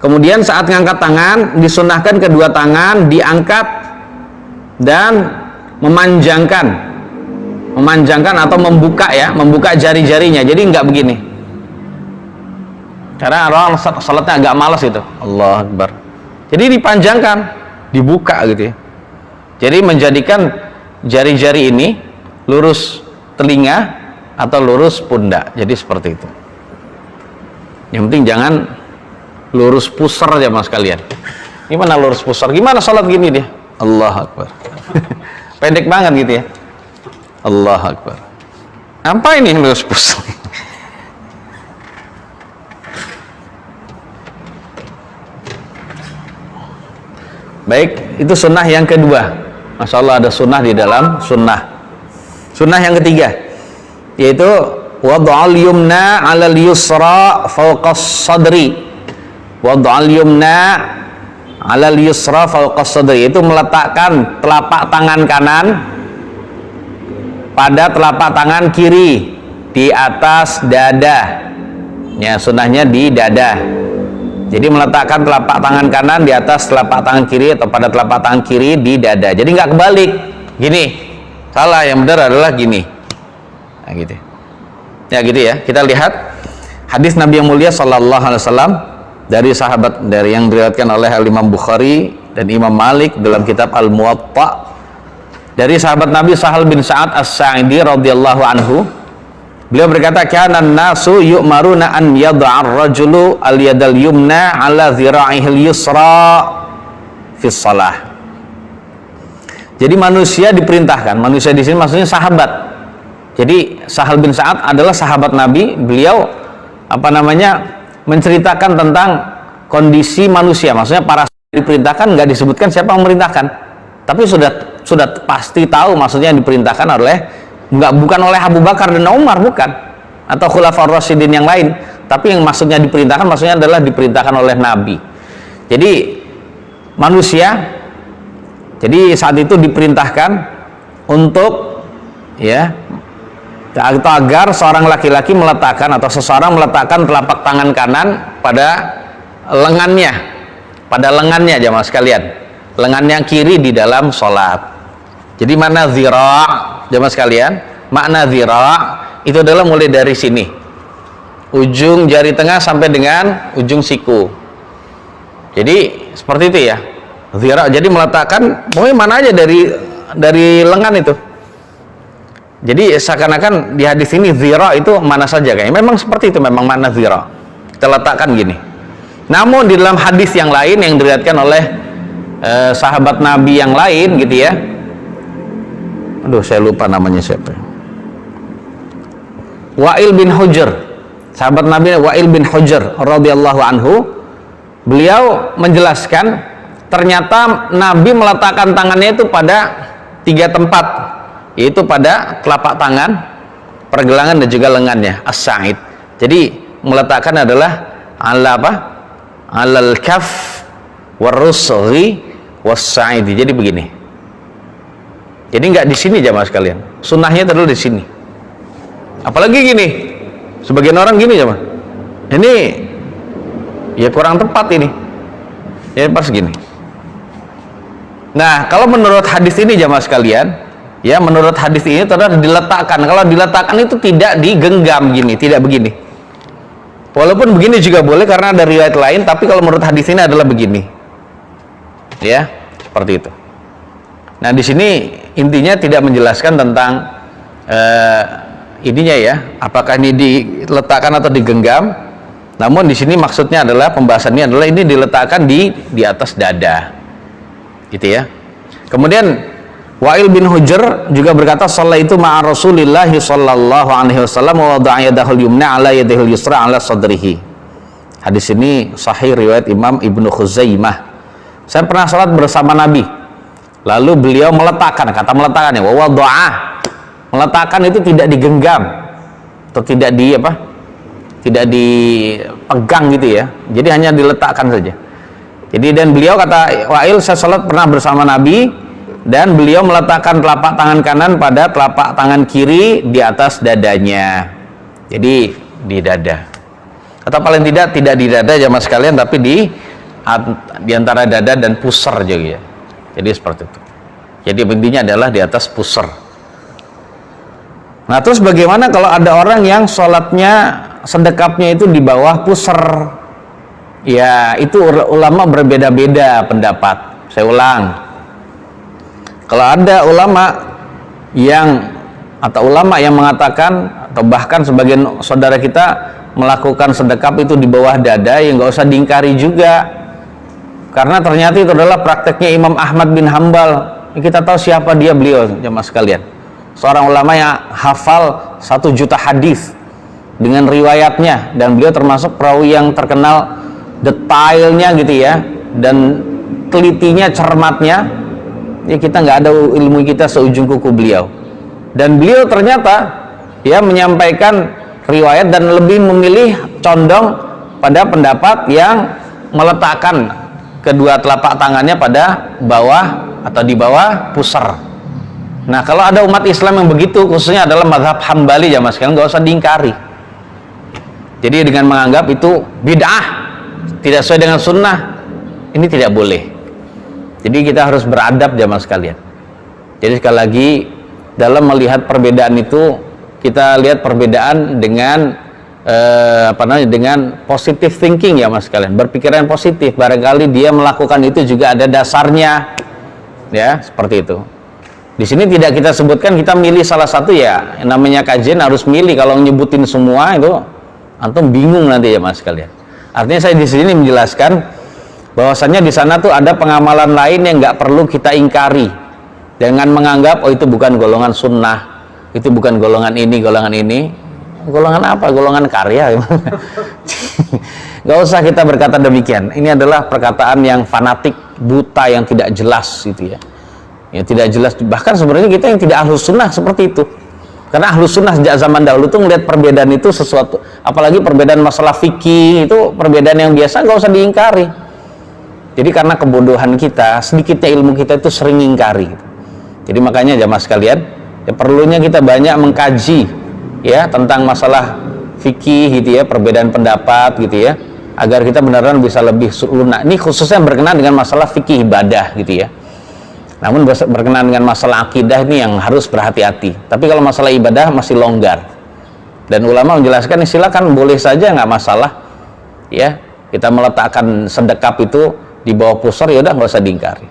Kemudian saat ngangkat tangan, disunahkan kedua tangan diangkat dan memanjangkan atau membuka ya, membuka jari-jarinya. Jadi nggak begini. Karena orang salatnya agak malas itu. Allahu Akbar. Jadi dipanjangkan, dibuka gitu ya. Jadi menjadikan jari-jari ini lurus telinga atau lurus pundak. Jadi seperti itu. Yang penting jangan lurus pusar ya mas kalian. Gimana lurus pusar? Gimana salat gini dia? Allahu Akbar. Pendek banget gitu ya. Allahu Akbar. Apa ini lurus pusar? Baik, itu sunnah yang kedua. Masya Allah ada sunnah di dalam sunnah. Sunnah yang ketiga, yaitu wad'al yumna 'alal yusra fawqas sadri. Wad'al yumna 'alal yusra fawqas sadri, itu meletakkan telapak tangan kanan pada telapak tangan kiri di atas dada. Ya, sunnahnya di dada. Jadi meletakkan telapak tangan kanan di atas telapak tangan kiri atau pada telapak tangan kiri di dada. Jadi nggak kebalik. Gini. Salah, yang benar adalah gini. Nah, gitu. Ya gitu ya. Kita lihat hadis Nabi yang mulia sallallahu alaihi wasallam dari sahabat, dari yang diriwayatkan oleh Imam Bukhari dan Imam Malik dalam kitab Al-Muwatta, dari sahabat Nabi Sahal bin Sa'ad As-Sa'idi radhiyallahu anhu. Beliau berkata, kana nasu yu'maruna an yad'ar rajulu al-yadal yumna 'ala dhira'ihil yusra fi shalah. Jadi manusia diperintahkan, manusia di sini maksudnya sahabat. Jadi Sahal bin Sa'ad adalah sahabat Nabi. Beliau menceritakan tentang kondisi manusia. Maksudnya para diperintahkan, nggak disebutkan siapa yang memerintahkan. Tapi sudah pasti tahu maksudnya yang diperintahkan bukan oleh Abu Bakar dan Umar, bukan, atau Khulafaur Rasyidin yang lain, tapi yang maksudnya diperintahkan maksudnya adalah diperintahkan oleh Nabi. Jadi manusia, jadi saat itu diperintahkan untuk ya, atau agar seorang laki-laki meletakkan atau seseorang meletakkan telapak tangan kanan pada lengannya jamaah sekalian, lengannya kiri di dalam sholat. Jadi mana zira' jamaah sekalian, makna zira' itu adalah mulai dari sini, ujung jari tengah sampai dengan ujung siku. Jadi seperti itu ya, zira'. Jadi meletakkan pokoknya mana aja dari lengan itu. Jadi seakan-akan di hadis ini zira' itu mana saja kayaknya. Memang seperti itu, memang makna zira'. Kita letakkan gini. Namun di dalam hadis yang lain yang diriwayatkan oleh sahabat Nabi yang lain gitu ya. Aduh, saya lupa namanya siapa. Wa'il bin Hujr, sahabat Nabi Wa'il bin Hujr radhiyallahu anhu, beliau menjelaskan ternyata Nabi meletakkan tangannya itu pada 3 tempat, yaitu pada telapak tangan, pergelangan dan juga lengannya, as-sa'id. Jadi meletakkan adalah alal kaf warusghi was-sa'idi. Jadi begini. Jadi nggak di sini jamaah sekalian. Sunnahnya adalah di sini. Apalagi gini. Sebagian orang gini jamaah. Ini ya kurang tepat ini. Ya pas gini. Nah, kalau menurut hadis ini jamaah sekalian, ya menurut hadis ini adalah diletakkan. Kalau diletakkan itu tidak digenggam gini, tidak begini. Walaupun begini juga boleh karena ada riwayat lain, tapi kalau menurut hadis ini adalah begini. Ya, seperti itu. Nah, di sini intinya tidak menjelaskan tentang ininya ya, apakah ini diletakkan atau digenggam. Namun di sini maksudnya adalah, pembahasannya adalah ini diletakkan di atas dada. Gitu ya. Kemudian Wa'il bin Hujr juga berkata, "Shallaitu ma'a Rasulillah sallallahu alaihi wasallam wa wada'a yadahul yumna 'ala yadihil yusra 'ala sadrihi." Hadis ini sahih riwayat Imam Ibnu Khuzaimah. saya pernah sholat bersama Nabi, lalu beliau meletakkan, kata meletakkan ya, wa wada'ah, meletakkan itu tidak digenggam atau tidak di apa, tidak dipegang gitu ya, jadi hanya diletakkan saja. Jadi dan beliau kata Wa'il, saya sholat pernah bersama Nabi dan beliau meletakkan telapak tangan kanan pada telapak tangan kiri di atas dadanya, jadi di dada, atau paling tidak di dada jamaah sekalian, tapi di antara dada dan pusar juga ya. Jadi seperti itu. Jadi intinya adalah di atas pusar. Nah terus bagaimana kalau ada orang yang sholatnya sedekapnya itu di bawah pusar? Ya itu ulama berbeda-beda pendapat. Saya ulang, kalau ada ulama yang mengatakan, atau bahkan sebagian saudara kita melakukan sedekap itu di bawah dada, ya nggak usah diingkari juga, karena ternyata itu adalah prakteknya Imam Ahmad bin Hambal. Kita tahu siapa beliau jemaah sekalian, seorang ulama yang hafal 1 juta hadis dengan riwayatnya, dan beliau termasuk perawi yang terkenal detailnya gitu ya, dan telitinya, cermatnya ya, kita nggak ada ilmu kita seujung kuku beliau. Dan beliau ternyata ya menyampaikan riwayat dan lebih memilih condong pada pendapat yang meletakkan kedua telapak tangannya pada bawah atau di bawah pusar. Nah kalau ada umat Islam yang begitu, khususnya adalah mazhab Hambali jamaah sekalian, nggak usah diingkari. Jadi dengan menganggap itu bid'ah, tidak sesuai dengan sunnah, ini tidak boleh. Jadi kita harus beradab jamaah sekalian. Jadi sekali lagi, dalam melihat perbedaan itu, kita lihat perbedaan dengan dengan positive thinking ya mas sekalian, berpikiran positif. Barangkali dia melakukan itu juga ada dasarnya, ya seperti itu. Di sini tidak kita sebutkan kita milih salah satu ya, namanya kajian harus milih. Kalau nyebutin semua itu antum bingung nanti ya mas sekalian. Artinya saya di sini menjelaskan bahwasannya di sana tuh ada pengamalan lain yang nggak perlu kita ingkari dengan menganggap oh itu bukan golongan sunnah, itu bukan golongan ini, golongan ini. Golongan apa? Golongan karya. Nggak usah kita berkata demikian. Ini adalah perkataan yang fanatik, buta, yang tidak jelas gitu ya. Ya tidak jelas. Bahkan sebenarnya kita yang tidak ahlus sunnah seperti itu. Karena ahlus sunnah sejak zaman dahulu tuh melihat perbedaan itu sesuatu, apalagi perbedaan masalah fikih itu perbedaan yang biasa, nggak usah diingkari. Jadi karena kebodohan kita, sedikitnya ilmu kita itu sering ingkari. Jadi makanya jamaah sekalian, ya perlunya kita banyak mengkaji ya tentang masalah fikih gitu ya, perbedaan pendapat gitu ya, agar kita benar-benar bisa lebih lunak. Ini khususnya berkenaan dengan masalah fikih ibadah gitu ya. Namun berkenaan dengan masalah akidah ini yang harus berhati-hati. Tapi kalau masalah ibadah masih longgar. Dan ulama menjelaskan silakan, boleh saja, nggak masalah. Ya, kita meletakkan sedekap itu di bawah pusar, ya udah nggak usah diingkari.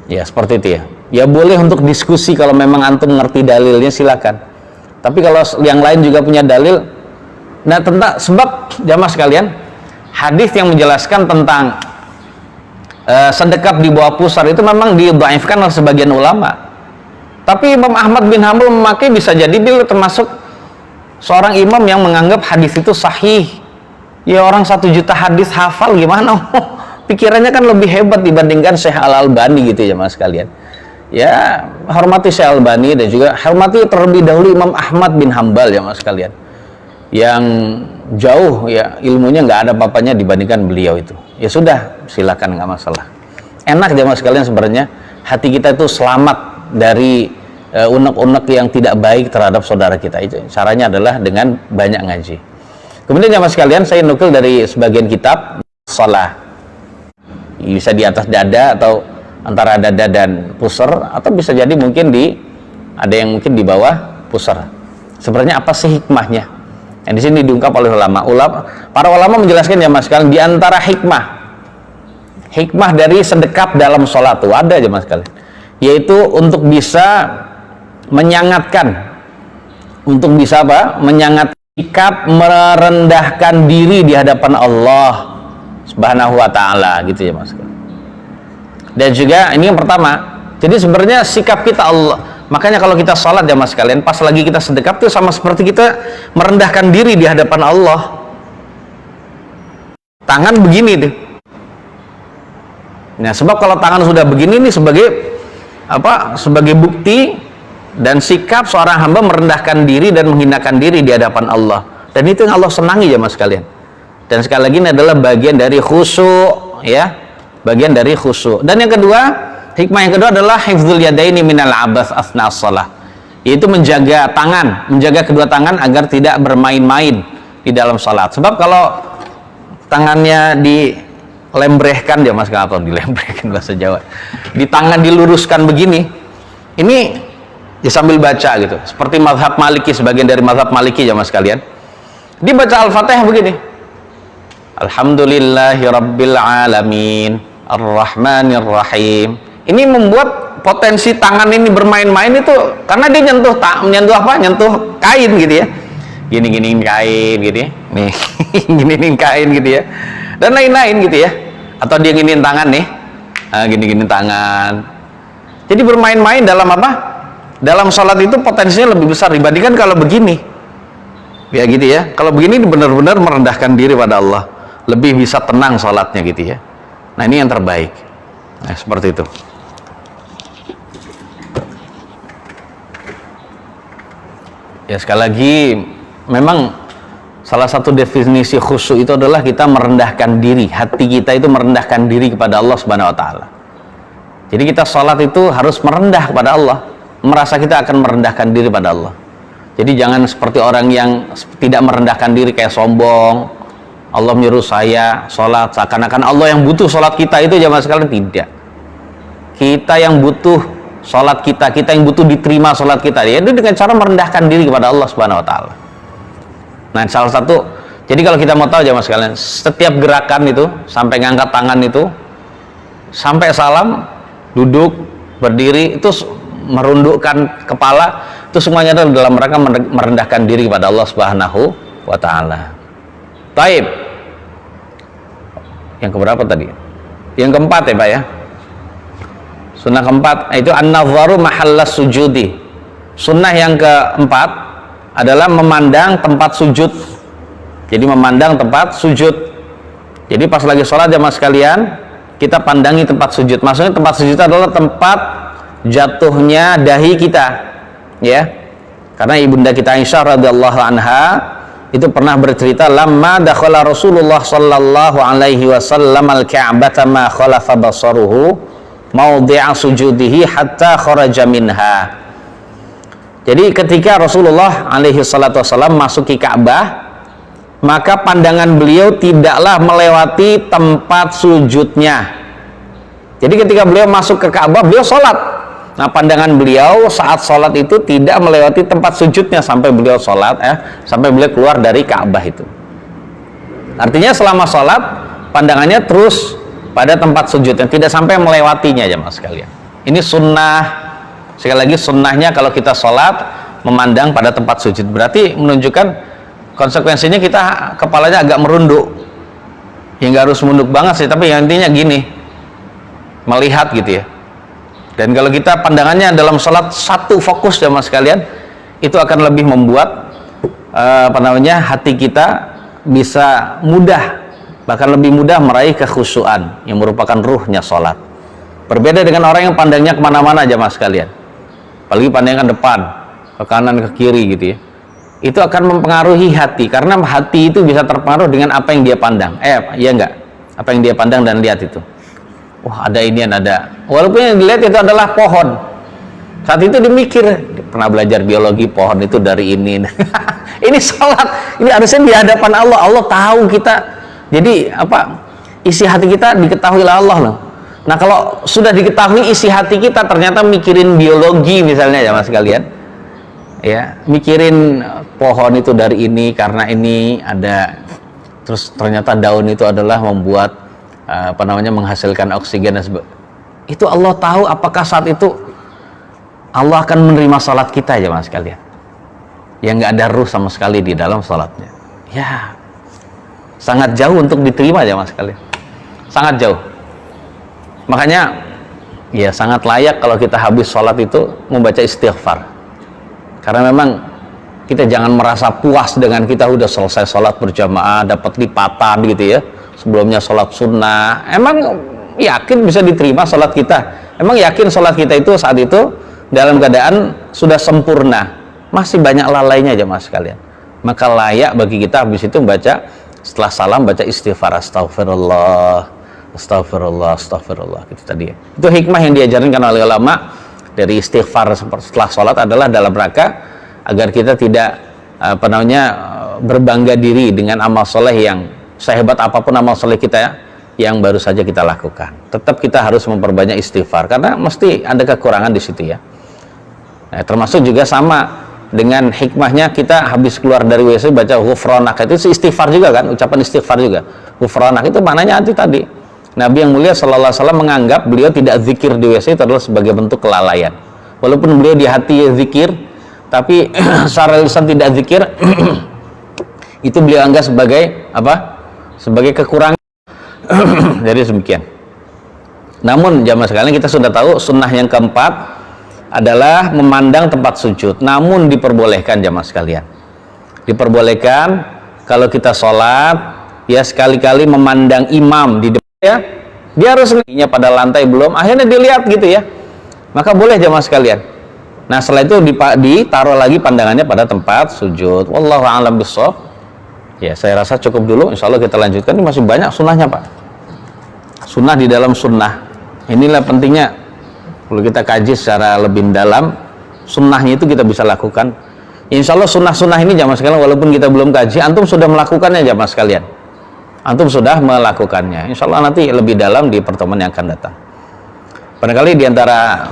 Ya seperti itu ya. Ya boleh untuk diskusi kalau memang antum ngerti dalilnya, silakan. Tapi kalau yang lain juga punya dalil, nah tentang sebab jamaah sekalian, hadis yang menjelaskan tentang sedekap di bawah pusar itu memang didhaifkan oleh sebagian ulama. Tapi Imam Ahmad bin Hambal memakai, bisa jadi beliau termasuk seorang imam yang menganggap hadis itu sahih. Ya orang 1 juta hadis hafal gimana? Pikirannya kan lebih hebat dibandingkan Syekh Al-Albani gitu ya mas sekalian. Ya hormati Syekh Al-Albani dan juga hormati terlebih dahulu Imam Ahmad bin Hambal ya mas sekalian, yang jauh ya ilmunya nggak ada apa-apanya dibandingkan beliau itu. Ya sudah, silakan, nggak masalah. Enak jamaah sekalian sebenarnya hati kita itu selamat dari unek-unek yang tidak baik terhadap saudara kita. Itu caranya adalah dengan banyak ngaji. Kemudian jamaah sekalian, saya nukil dari sebagian kitab salah, bisa di atas dada atau antara dada dan pusar, atau bisa jadi mungkin ada yang mungkin di bawah pusar. Sebenarnya apa sih hikmahnya? Yang di sini diungkap oleh para ulama menjelaskan ya mas sekalian, di antara hikmah dari sedekap dalam sholat itu ada aja mas sekalian, yaitu untuk bisa menyangatkan, menyangat sikap merendahkan diri di hadapan Allah Subhanahu wa ta'ala gitu ya mas sekalian. Dan juga ini yang pertama, jadi sebenarnya sikap kita Allah. Makanya kalau kita sholat ya mas sekalian, pas lagi kita sedekap itu sama seperti kita merendahkan diri di hadapan Allah. Tangan begini tuh, Nah, sebab kalau tangan sudah begini nih sebagai apa? Sebagai bukti dan sikap seorang hamba merendahkan diri dan menghinakan diri di hadapan Allah. Dan itu yang Allah senangi ya mas sekalian. Dan sekali lagi ini adalah bagian dari khusyuk ya. Bagian dari khusyuk. Dan yang kedua, hikmah yang kedua adalah hifdzul yadaini minal abath asna'as shalah. Yaitu menjaga tangan, menjaga kedua tangan agar tidak bermain-main di dalam salat. Sebab kalau tangannya dilembrehkan ya mas, atau dilembrehkan bahasa Jawa, di tangan diluruskan begini, ini ya sambil baca gitu, seperti mazhab Maliki, sebagian dari mazhab Maliki ya mas kalian, dibaca Al-Fatihah begini, Alhamdulillahi Rabbil Alamin Ar-Rahmanir Rahim. Ini membuat potensi tangan ini bermain-main itu karena dia nyentuh apa? Nyentuh kain gitu ya. Gini kain gitu ya. Nih, gini kain gitu ya. Dan lain-lain gitu ya. Atau dia giniin tangan nih. Nah, gini tangan. Jadi bermain-main dalam apa? Dalam sholat itu potensinya lebih besar dibandingkan kalau begini. Ya gitu ya. Kalau begini benar-benar merendahkan diri pada Allah. Lebih bisa tenang sholatnya gitu ya. Nah, ini yang terbaik. Nah, seperti itu. Ya sekali lagi, memang salah satu definisi khusyuk itu adalah kita merendahkan diri, hati kita itu merendahkan diri kepada Allah Subhanahu wa taala. Jadi kita sholat itu harus merendah kepada Allah, merasa kita akan merendahkan diri pada Allah. Jadi jangan seperti orang yang tidak merendahkan diri kayak sombong. Allah menyuruh saya sholat seakan-akan Allah yang butuh sholat kita, itu jamaah sekalian, tidak. Kita yang butuh sholat kita yang butuh diterima sholat kita, yaitu dengan cara merendahkan diri kepada Allah Subhanahu wa taala. Nah, salah satu, jadi kalau kita mau tahu jamaah sekalian, setiap gerakan itu sampai ngangkat tangan itu, sampai salam, duduk, berdiri, itu merundukkan kepala, itu semuanya adalah dalam rangka merendahkan diri kepada Allah Subhanahu wa taala. Taib. Yang keberapa tadi? Yang keempat ya Pak ya. Sunnah keempat itu an-nadharu mahallas sujudi. Sunnah yang keempat adalah memandang tempat sujud. Jadi memandang tempat sujud. Jadi pas lagi sholat jamaah sekalian, kita pandangi tempat sujud. Maksudnya tempat sujud adalah tempat jatuhnya dahi kita, ya. Karena ibunda kita Aisyah radhiyallahu anha itu pernah bercerita, lamma dakhala Rasulullah sallallahu alaihi wasallam al-Ka'bah ma khalafa basaruhu maudhi'a sujudihi hatta kharaja minha. Jadi ketika Rasulullah alaihi salatu wasallam masuki Ka'bah, maka pandangan beliau tidaklah melewati tempat sujudnya. Jadi ketika beliau masuk ke Ka'bah, beliau sholat. Nah, pandangan beliau saat sholat itu tidak melewati tempat sujudnya sampai beliau sholat, sampai beliau keluar dari Ka'bah itu. Artinya selama sholat, pandangannya terus pada tempat sujudnya, tidak sampai melewatinya jamaah sekalian. Ini sunnah, sekali lagi sunnahnya kalau kita sholat, memandang pada tempat sujud. Berarti menunjukkan konsekuensinya kita kepalanya agak merunduk. Ya nggak harus menunduk banget sih, tapi yang intinya gini, melihat gitu ya. Dan kalau kita pandangannya dalam sholat satu fokus jamaah sekalian, itu akan lebih membuat hati kita bisa mudah, bahkan lebih mudah meraih kekhusyuan yang merupakan ruhnya sholat. Berbeda dengan orang yang pandangnya kemana-mana jamaah sekalian, apalagi pandangnya ke depan, ke kanan, ke kiri gitu ya. Itu akan mempengaruhi hati, karena hati itu bisa terpengaruh dengan apa yang dia pandang. Iya enggak? Apa yang dia pandang dan lihat itu. Wah, ada inian, ada. Walaupun yang dilihat itu adalah pohon. Saat itu dimikir, pernah belajar biologi, pohon itu dari ini. Ini sholat, ini harusnya di hadapan Allah. Allah tahu kita. Jadi apa? Isi hati kita diketahui oleh Allah loh. Nah, kalau sudah diketahui isi hati kita, ternyata mikirin biologi misalnya ya mas sekalian. Ya, mikirin pohon itu dari ini karena ini ada. Terus ternyata daun itu adalah membuat menghasilkan oksigen dan sebagainya. Itu Allah tahu apakah saat itu Allah akan menerima salat kita ya mas sekalian, yang nggak ada ruh sama sekali di dalam salatnya. Ya, sangat jauh untuk diterima ya mas sekalian, sangat jauh. Makanya ya sangat layak kalau kita habis salat itu membaca istighfar, karena memang kita jangan merasa puas dengan kita udah selesai salat berjamaah dapat lipatan gitu ya. Sebelumnya sholat sunnah, emang yakin bisa diterima sholat kita? Emang yakin sholat kita itu saat itu dalam keadaan sudah sempurna? Masih banyak lalainya jemaah sekalian. Maka layak bagi kita habis itu baca, setelah salam baca istighfar, astagfirullah, astagfirullah, astagfirullah, gitu tadi ya. Itu hikmah yang diajarkan oleh ulama dari istighfar setelah sholat adalah dalam rangka agar kita tidak berbangga diri dengan amal soleh yang sehebat apapun amal soleh kita yang baru saja kita lakukan. Tetap kita harus memperbanyak istighfar karena mesti ada kekurangan di situ ya. Nah, termasuk juga sama dengan hikmahnya kita habis keluar dari WC baca ghufranak, itu istighfar juga kan, ucapan istighfar juga. Ghufranak itu maknanya itu tadi. Nabi yang mulia sallallahu alaihi wasallam menganggap beliau tidak zikir di WC itu adalah sebagai bentuk kelalaian. Walaupun beliau di hati zikir, tapi secara lisan tidak zikir, itu beliau anggap sebagai apa? Sebagai kekurangan. Jadi demikian. Namun jamaah sekalian, kita sudah tahu sunnah yang keempat adalah memandang tempat sujud. Namun diperbolehkan jamaah sekalian, diperbolehkan kalau kita sholat ya sekali-kali memandang imam di depan ya, dia harus lihatnya pada lantai belum, akhirnya dilihat gitu ya, maka boleh jamaah sekalian. Nah setelah itu ditaruh lagi pandangannya pada tempat sujud. Wallahu a'lam bishawab. Ya saya rasa cukup dulu, insya Allah kita lanjutkan. Ini masih banyak sunnahnya Pak, sunnah di dalam sunnah. Inilah pentingnya kalau kita kaji secara lebih dalam, sunnahnya itu kita bisa lakukan. Insya Allah sunnah-sunnah ini jamaah sekalian, walaupun kita belum kaji, antum sudah melakukannya jamaah sekalian. Antum sudah melakukannya. Insya Allah nanti lebih dalam di pertemuan yang akan datang. Barangkali di antara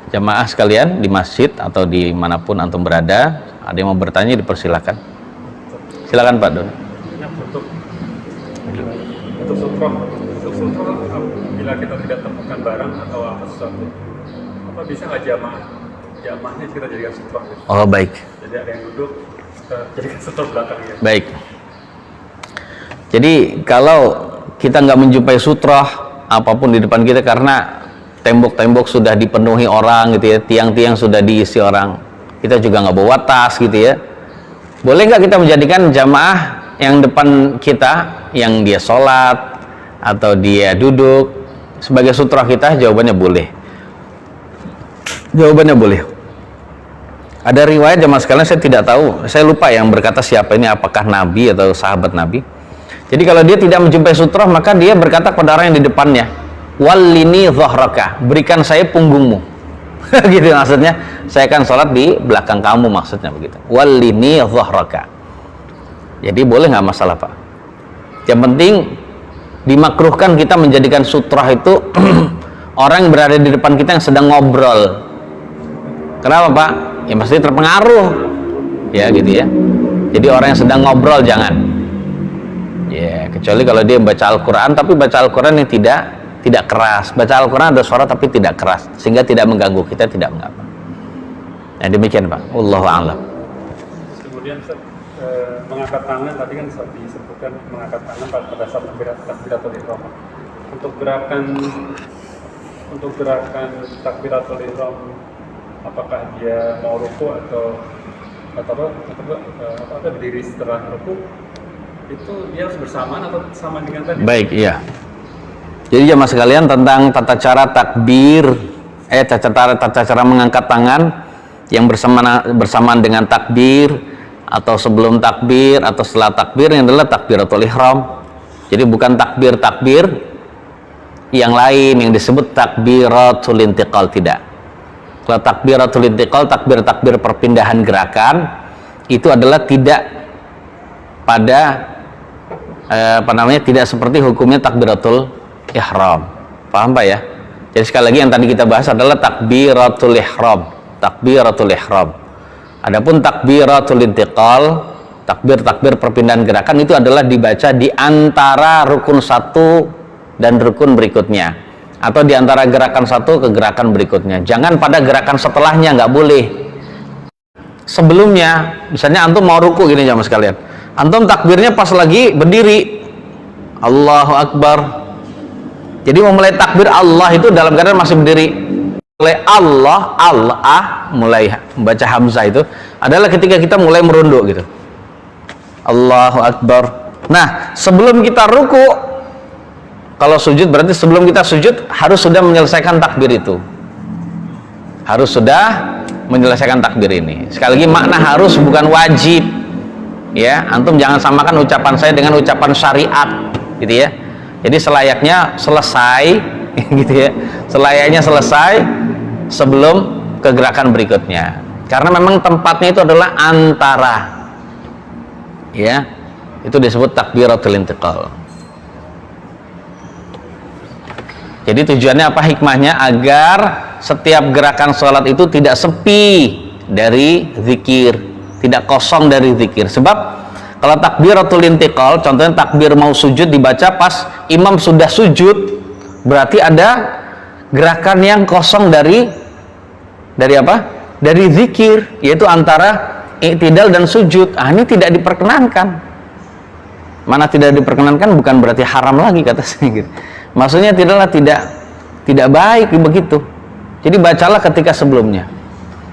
jamaah sekalian di masjid atau di manapun antum berada, ada yang mau bertanya, dipersilakan. Silakan Pak Don. Untuk sutra, bila kita tidak temukan barang atau apa sesuatu, apa bisa nggak jamahnya kita jadikan sutra? Oh baik. Jadi ada yang duduk, kita jadikan sutra belakang ya. Baik. Jadi kalau kita nggak menjumpai sutra apapun di depan kita karena tembok-tembok sudah dipenuhi orang gitu ya, tiang-tiang sudah diisi orang, kita juga nggak bawa tas gitu ya, boleh nggak kita menjadikan jamaah yang depan kita, yang dia sholat atau dia duduk sebagai sutra kita? Jawabannya boleh. Jawabannya boleh. Ada riwayat jamaah sekalian, saya tidak tahu, saya lupa yang berkata siapa ini, apakah Nabi atau sahabat Nabi. Jadi kalau dia tidak menjumpai sutra, maka dia berkata kepada orang yang di depannya, wallini dhahraka, berikan saya punggungmu. Gitu maksudnya, saya akan sholat di belakang kamu, maksudnya begitu. Wallini dhahraka. Jadi boleh nggak masalah Pak. Yang penting dimakruhkan kita menjadikan sutra itu orang yang berada di depan kita yang sedang ngobrol. Kenapa Pak? Ya pasti terpengaruh. Ya gitu ya. Jadi orang yang sedang ngobrol jangan. Ya, kecuali kalau dia baca Al-Quran, tapi baca Al-Quran yang tidak keras. Baca Al-Quran ada suara tapi tidak keras, sehingga tidak mengganggu kita, tidak mengapa. Nah demikian Pak. Wallahu a'lam. Kemudian mengangkat tangan, tadi kan disebutkan mengangkat tangan pada saat takbiratul ihram. Untuk gerakan takbiratul ihram, apakah dia mau ruku atau berdiri setelah ruku, itu dia harus bersamaan atau sama dengan tadi? Baik, iya. Jadi jamaah sekalian, tentang tata cara takbir, tata cara mengangkat tangan yang bersamaan dengan takbir, atau sebelum takbir atau setelah takbir, yang adalah takbiratul ihram. Jadi bukan takbir yang lain yang disebut takbiratul intiqal, tidak. Kalau takbiratul intiqal, takbir perpindahan gerakan, itu adalah tidak pada tidak seperti hukumnya takbiratul ihram. Paham Pak ya? Jadi sekali lagi yang tadi kita bahas adalah takbiratul ihram, takbiratul ihram. Adapun takbiratul intiqal, takbir perpindahan gerakan, itu adalah dibaca di antara rukun satu dan rukun berikutnya, atau di antara gerakan satu ke gerakan berikutnya. Jangan pada gerakan setelahnya, nggak boleh. Sebelumnya, misalnya antum mau ruku gini jamaah sekalian, antum takbirnya pas lagi berdiri, Allahu Akbar. Jadi memulai takbir Allah itu dalam keadaan masih berdiri. Mulai mulai membaca hamzah itu adalah ketika kita mulai merunduk gitu, Allahu Akbar. Nah sebelum kita ruku, Kalau sujud berarti sebelum kita sujud harus sudah menyelesaikan takbir itu. Harus sudah menyelesaikan takbir ini. Sekali lagi makna harus bukan wajib. Ya, antum jangan samakan ucapan saya dengan ucapan syariat, gitu ya. Jadi selayaknya selesai, gitu ya. Selayaknya selesai sebelum ke gerakan berikutnya. Karena memang tempatnya itu adalah antara. Ya. Itu disebut takbiratul intiqal. Jadi tujuannya apa, hikmahnya? Agar setiap gerakan sholat itu tidak sepi dari zikir, tidak kosong dari zikir. Sebab kalau takbiratul intiqal, contohnya takbir mau sujud dibaca pas imam sudah sujud, berarti ada gerakan yang kosong dari apa? Dari zikir, yaitu antara i'tidal dan sujud. Ini tidak diperkenankan. Mana tidak diperkenankan bukan berarti haram lagi, kata saya gitu. Maksudnya tidak baik begitu. Jadi bacalah ketika sebelumnya.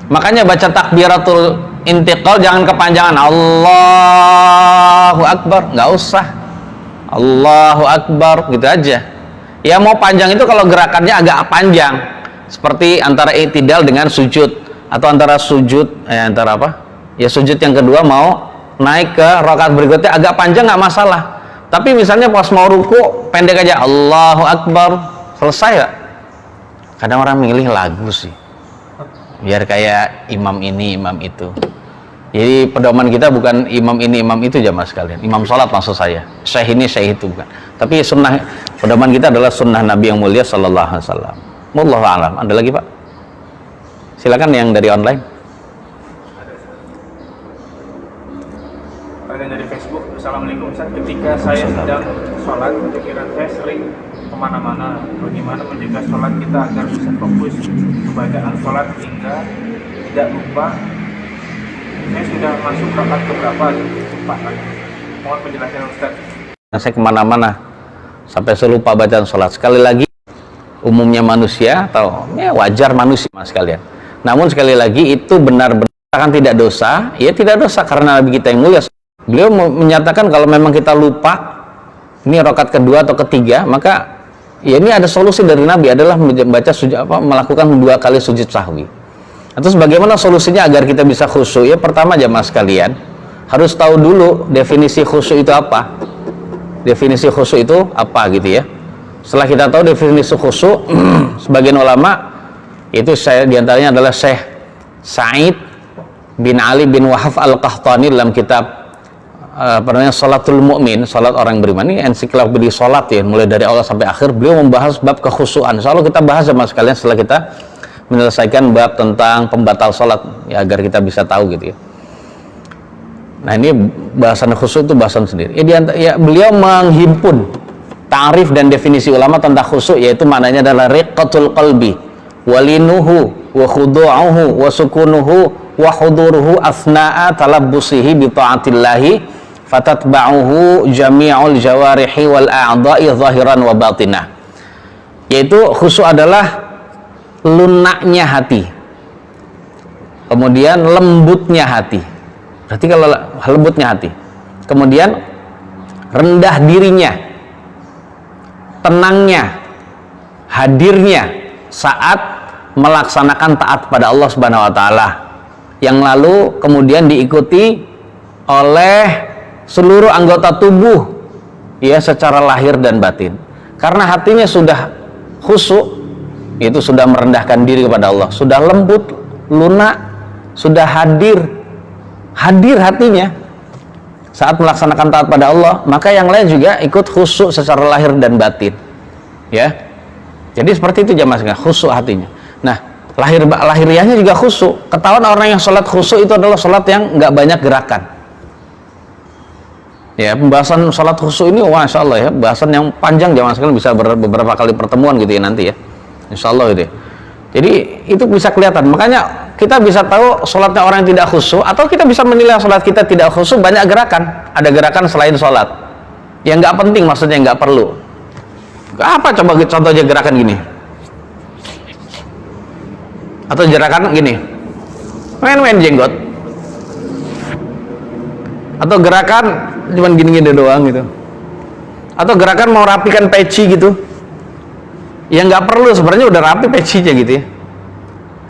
Makanya baca takbiratul intiqal jangan kepanjangan Allahu Akbar, nggak usah Allahu Akbar gitu aja. Ya mau panjang itu kalau gerakannya agak panjang, seperti antara i'tidal dengan sujud, atau antara sujud antara apa? Ya sujud yang kedua mau naik ke rakaat berikutnya agak panjang nggak masalah. Tapi misalnya pas mau ruku pendek aja Allahu Akbar, selesai ya. Kadang orang milih lagu sih, biar kayak imam ini imam itu. Jadi pedoman kita bukan imam ini imam itu jamaah sekalian. Imam sholat maksud saya, syekh ini syekh itu bukan. Tapi sunnah, pedoman kita adalah sunnah Nabi yang mulia sallallahu alaihi wasallam. Wallahu a'lam. Ada lagi Pak? Silakan yang dari online. Ada dari Facebook. Assalamualaikum Ustaz. Ketika saya sedang sholat, pikiran saya sering kemana-mana. Bagaimana menjaga sholat kita agar bisa fokus kepada sholat hingga tidak lupa. Saya sudah masuk rakaat keberapa? Lupa lagi. Mohon penjelasan Ustaz. Saya kemana-mana sampai saya lupa bacaan sholat. Sekali lagi, umumnya manusia atau ya wajar manusia mas sekalian. Namun sekali lagi itu benar-benar kan tidak dosa. Ya tidak dosa karena Nabi kita yang mulia, beliau menyatakan kalau memang kita lupa ini rakaat kedua atau ketiga, maka ya ini ada solusi dari Nabi adalah membaca melakukan 2 kali sujud sahwi. Terus bagaimana solusinya agar kita bisa khusyuk? Ya pertama jamaah sekalian harus tahu dulu definisi khusyuk itu apa. Definisi khusyuk itu apa gitu ya. Setelah kita tahu definisi khusyuk, sebagian ulama itu saya diantaranya adalah Syekh Sa'id bin Ali bin Wahab Al-Qahtani dalam kitab Salatul Mu'min, salat orang beriman. Ini ensiklopedia salat ya, mulai dari awal sampai akhir. Beliau membahas bab kekhusyuan. Insya Allah kita bahas sama sekalian setelah kita menyelesaikan bab tentang pembatal salat ya, agar kita bisa tahu gitu ya. Nah ini bahasan khusyuk itu bahasan sendiri. Ya, beliau menghimpun ta'rif dan definisi ulama tentang khusyuk, yaitu maknanya adalah riqqatul qalbi walinuhu wa khudu'uhu wa sukunuhu wa huduruhu asna'a talabbusihi bi ta'atillahi fatatba'uhu jami'ul jawarihi wal a'dha'i zahiran wa batinah. Yaitu khusyuk adalah lunaknya hati, kemudian lembutnya hati. Berarti kalau lembutnya hati, kemudian rendah dirinya, tenangnya, hadirnya saat melaksanakan taat pada Allah Subhanahu wa taala, yang lalu kemudian diikuti oleh seluruh anggota tubuh ya secara lahir dan batin. Karena hatinya sudah khusyuk, itu sudah merendahkan diri kepada Allah, sudah lembut, lunak, sudah hadir hatinya saat melaksanakan taat pada Allah, maka yang lain juga ikut khusyuk secara lahir dan batin ya. Jadi seperti itu jamaah sekalian, khusyuk hatinya. Nah lahiriahnya juga khusyuk. Ketahuan orang yang sholat khusyuk itu adalah sholat yang nggak banyak gerakan ya. Pembahasan sholat khusyuk ini masya Allah ya, bahasan yang panjang jamaah sekalian, bisa beberapa kali pertemuan gitu ya nanti ya, insya Allah gitu ya. Jadi itu bisa kelihatan, makanya kita bisa tahu sholatnya orang yang tidak khusyuk, atau kita bisa menilai sholat kita tidak khusyuk banyak gerakan. Ada gerakan selain sholat yang nggak penting, maksudnya nggak perlu. Apa coba contohnya gerakan gini, atau gerakan gini, main-main jenggot, atau gerakan cuman gini-gini doang gitu, Atau gerakan mau rapikan peci gitu, yang nggak perlu sebenarnya udah rapi pecinya gitu ya.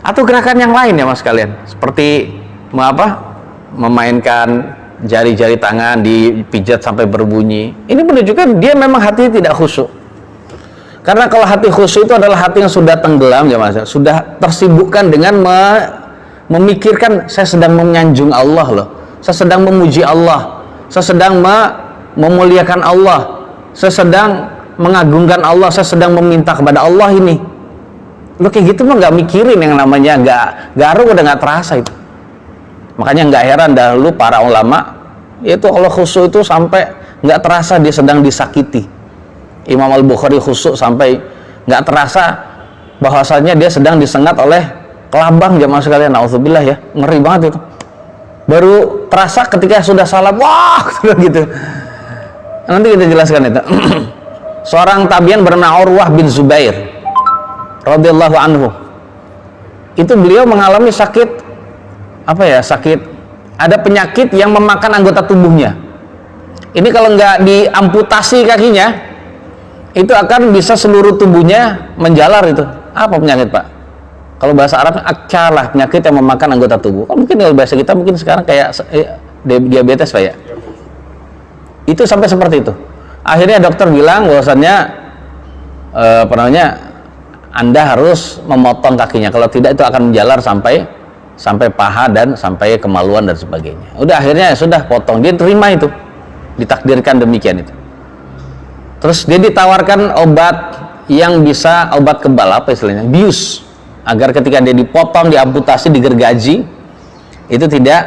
Atau gerakan yang lain ya mas kalian, seperti memainkan jari-jari tangan dipijat sampai berbunyi. Ini menunjukkan dia memang hati tidak khusyuk. Karena kalau hati khusyuk itu adalah hati yang sudah tenggelam ya mas, sudah tersibukkan dengan memikirkan saya sedang menyanjung Allah loh, saya sedang memuji Allah, saya sedang memuliakan Allah, saya sedang mengagungkan Allah, saya sedang meminta kepada Allah ini. Lo kayak gitu mah nggak mikirin yang namanya garu, udah nggak terasa itu. Makanya nggak heran dahulu para ulama itu kalau khusyuk itu sampai nggak terasa dia sedang disakiti. Imam Al-Bukhari khusyuk sampai nggak terasa bahwasanya dia sedang disengat oleh kelabang jamaah sekalian. Nauzubillah ya, ngeri banget itu. Baru terasa ketika sudah salam, wah gitu. Nanti kita jelaskan itu. Seorang tabi'in bernama Urwah bin Zubair radhiyallahu anhu. Itu beliau mengalami sakit sakit. Ada penyakit yang memakan anggota tubuhnya. Ini kalau nggak diamputasi kakinya, itu akan bisa seluruh tubuhnya menjalar itu. Apa penyakit pak? Kalau bahasa Arabnya akalah, penyakit yang memakan anggota tubuh. Mungkin kalau bahasa kita mungkin sekarang kayak diabetes pak ya. Itu sampai seperti itu. Akhirnya dokter bilang bahwasannya Anda harus memotong kakinya. Kalau tidak itu akan menjalar sampai paha dan sampai kemaluan dan sebagainya. Udah akhirnya sudah potong. Dia terima itu. Ditakdirkan demikian itu. Terus dia ditawarkan obat yang bisa obat kebal apa istilahnya, bius, agar ketika dia dipotong, diamputasi, digergaji itu tidak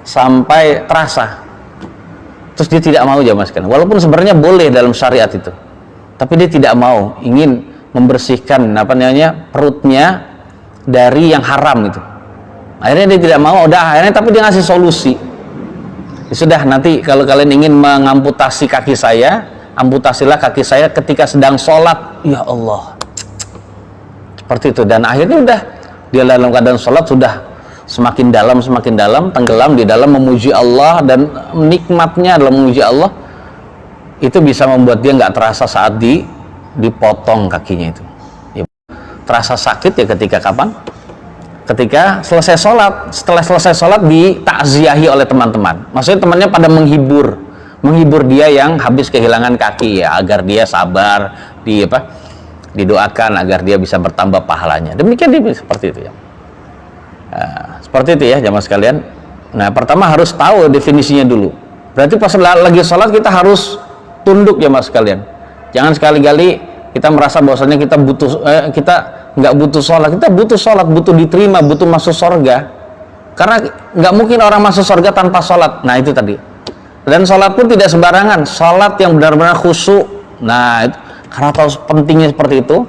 sampai terasa. Terus dia tidak mau jamaskan, walaupun sebenarnya boleh dalam syariat itu, tapi dia tidak mau, ingin membersihkan perutnya dari yang haram itu. Akhirnya dia tidak mau, tapi dia ngasih solusi. Ya sudah, nanti kalau kalian ingin mengamputasi kaki saya, amputasilah kaki saya ketika sedang sholat. Ya Allah, seperti itu. Dan akhirnya udah dia dalam keadaan sholat sudah semakin dalam, tenggelam di dalam memuji Allah, dan nikmatnya dalam memuji Allah itu bisa membuat dia nggak terasa saat dipotong kakinya itu. Ya, terasa sakit ya ketika kapan? Ketika selesai sholat. Setelah selesai sholat ditakziahi oleh teman-teman. Maksudnya temannya pada menghibur dia yang habis kehilangan kaki ya, agar dia sabar, didoakan agar dia bisa bertambah pahalanya. Demikian dia seperti itu ya. Seperti itu ya jamaah sekalian. Nah, pertama harus tahu definisinya dulu. Berarti pas lagi sholat kita harus tunduk jamaah sekalian. Jangan sekali-kali kita merasa bahwasanya kita nggak butuh sholat. Kita butuh sholat, butuh diterima, butuh masuk surga. Karena nggak mungkin orang masuk surga tanpa sholat. Nah itu tadi. Dan sholat pun tidak sembarangan, sholat yang benar-benar khusyuk. Nah, karena tahu pentingnya seperti itu,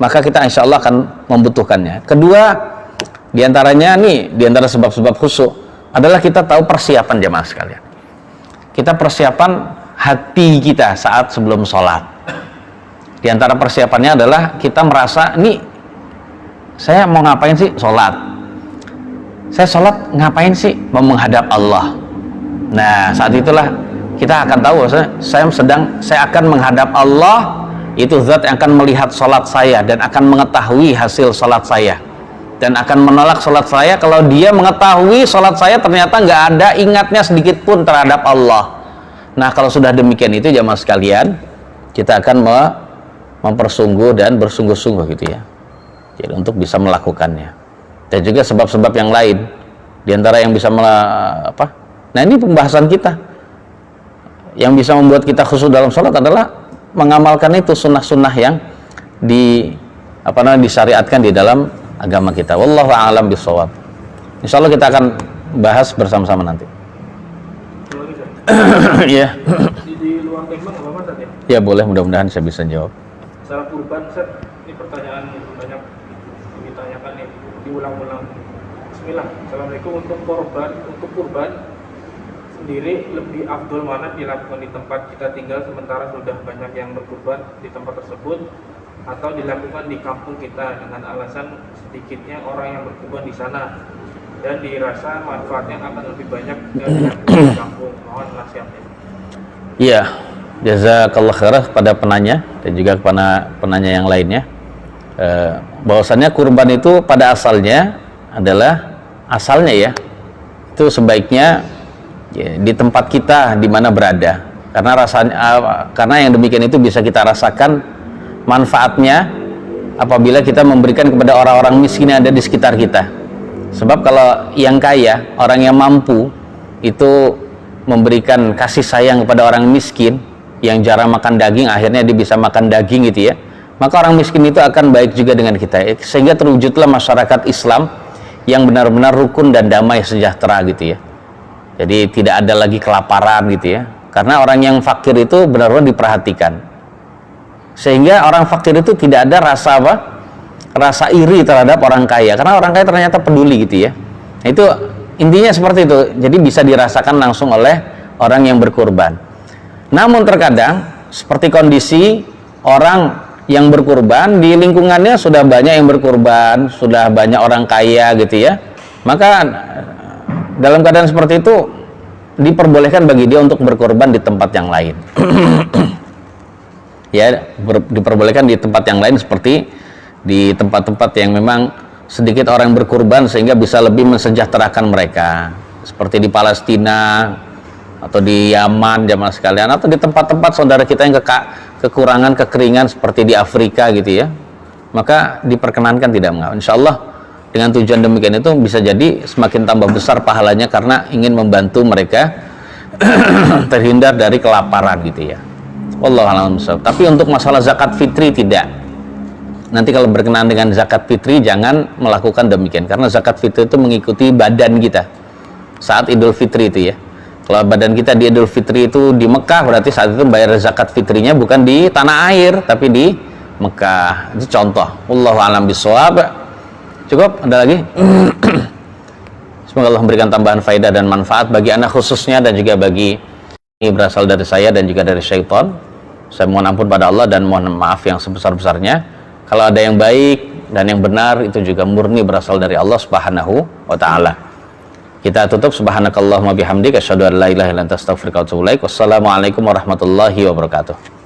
maka kita insya Allah akan membutuhkannya. Kedua, diantara sebab-sebab khusyuk adalah kita tahu persiapan jamaah sekalian. Kita persiapan hati kita saat sebelum sholat. Di antara persiapannya adalah kita merasa, saya mau ngapain sih? Sholat. Saya sholat ngapain sih? Mau menghadap Allah. Nah, saat itulah kita akan tahu saya akan menghadap Allah, itu zat yang akan melihat sholat saya dan akan mengetahui hasil sholat saya, dan akan menolak sholat saya kalau dia mengetahui sholat saya ternyata nggak ada ingatnya sedikit pun terhadap Allah. Nah, kalau sudah demikian itu jamaah sekalian, kita akan mempersungguh dan bersungguh-sungguh gitu ya, jadi untuk bisa melakukannya. Dan juga sebab-sebab yang lain, diantara yang bisa nah ini pembahasan kita yang bisa membuat kita khusyuk dalam sholat adalah mengamalkan itu sunnah-sunnah yang disyariatkan di dalam agama kita. Wallahu a'lam bishawab. Insyaallah kita akan bahas bersama-sama nanti. Iya. Di luar tema nggak apa-apa Ustaz ya? Ya boleh, mudah-mudahan saya bisa jawab. Masalah kurban Ustaz, ini pertanyaan banyak yang ditanyakan nih, diulang-ulang. Bismillah. Assalamualaikum. Untuk kurban sendiri lebih afdol mana dilakukan di tempat kita tinggal sementara sudah banyak yang berkurban di tempat tersebut, atau dilakukan di kampung kita dengan alasan sedikitnya orang yang berkurban di sana dan dirasa manfaatnya akan lebih banyak dari yang di kampung? Mohon nasihatnya. Iya, jazakallah khairah kepada penanya dan juga kepada penanya yang lainnya. Bahwasannya kurban itu pada asalnya adalah ya itu sebaiknya ya, di tempat kita di mana berada, karena yang demikian itu bisa kita rasakan manfaatnya apabila kita memberikan kepada orang-orang miskin yang ada di sekitar kita. Sebab kalau yang kaya, orang yang mampu itu memberikan kasih sayang kepada orang miskin yang jarang makan daging, akhirnya dia bisa makan daging gitu ya, maka orang miskin itu akan baik juga dengan kita, sehingga terwujudlah masyarakat Islam yang benar-benar rukun dan damai sejahtera gitu ya. Jadi tidak ada lagi kelaparan gitu ya, karena orang yang fakir itu benar-benar diperhatikan, sehingga orang fakir itu tidak ada rasa iri terhadap orang kaya, karena orang kaya ternyata peduli gitu ya. Nah, itu intinya seperti itu. Jadi bisa dirasakan langsung oleh orang yang berkurban. Namun terkadang seperti kondisi orang yang berkurban di lingkungannya sudah banyak yang berkurban, sudah banyak orang kaya gitu ya, maka dalam keadaan seperti itu diperbolehkan bagi dia untuk berkorban di tempat yang lain. Ya, diperbolehkan di tempat yang lain, seperti di tempat-tempat yang memang sedikit orang berkurban sehingga bisa lebih mensejahterakan mereka, seperti di Palestina atau di Yaman jamaah sekalian, atau di tempat-tempat saudara kita yang kekurangan kekeringan seperti di Afrika gitu ya, maka diperkenankan tidak mengapa. Insya Allah dengan tujuan demikian itu bisa jadi semakin tambah besar pahalanya karena ingin membantu mereka terhindar dari kelaparan gitu ya. Wallahualam. Tapi untuk masalah zakat fitri tidak. Nanti kalau berkenaan dengan zakat fitri jangan melakukan demikian, karena zakat fitri itu mengikuti badan kita saat Idul Fitri itu ya. Kalau badan kita di Idul Fitri itu di Mekah, berarti saat itu bayar zakat fitrinya bukan di tanah air tapi di Mekah. Itu contoh. Wallahualam bisawab. Cukup? Ada lagi? Semoga Allah memberikan tambahan faedah dan manfaat bagi anak khususnya, dan juga bagi ini berasal dari saya dan juga dari syaitan. Saya mohon ampun pada Allah dan mohon maaf yang sebesar-besarnya. Kalau ada yang baik dan yang benar, itu juga murni berasal dari Allah Subhanahu wa ta'ala. Kita tutup. Subhanakallahumma bihamdika asyhadu an la ilaha illa anta astaghfiruka wa atubu ilaik. Wassalamualaikum warahmatullahi wabarakatuh.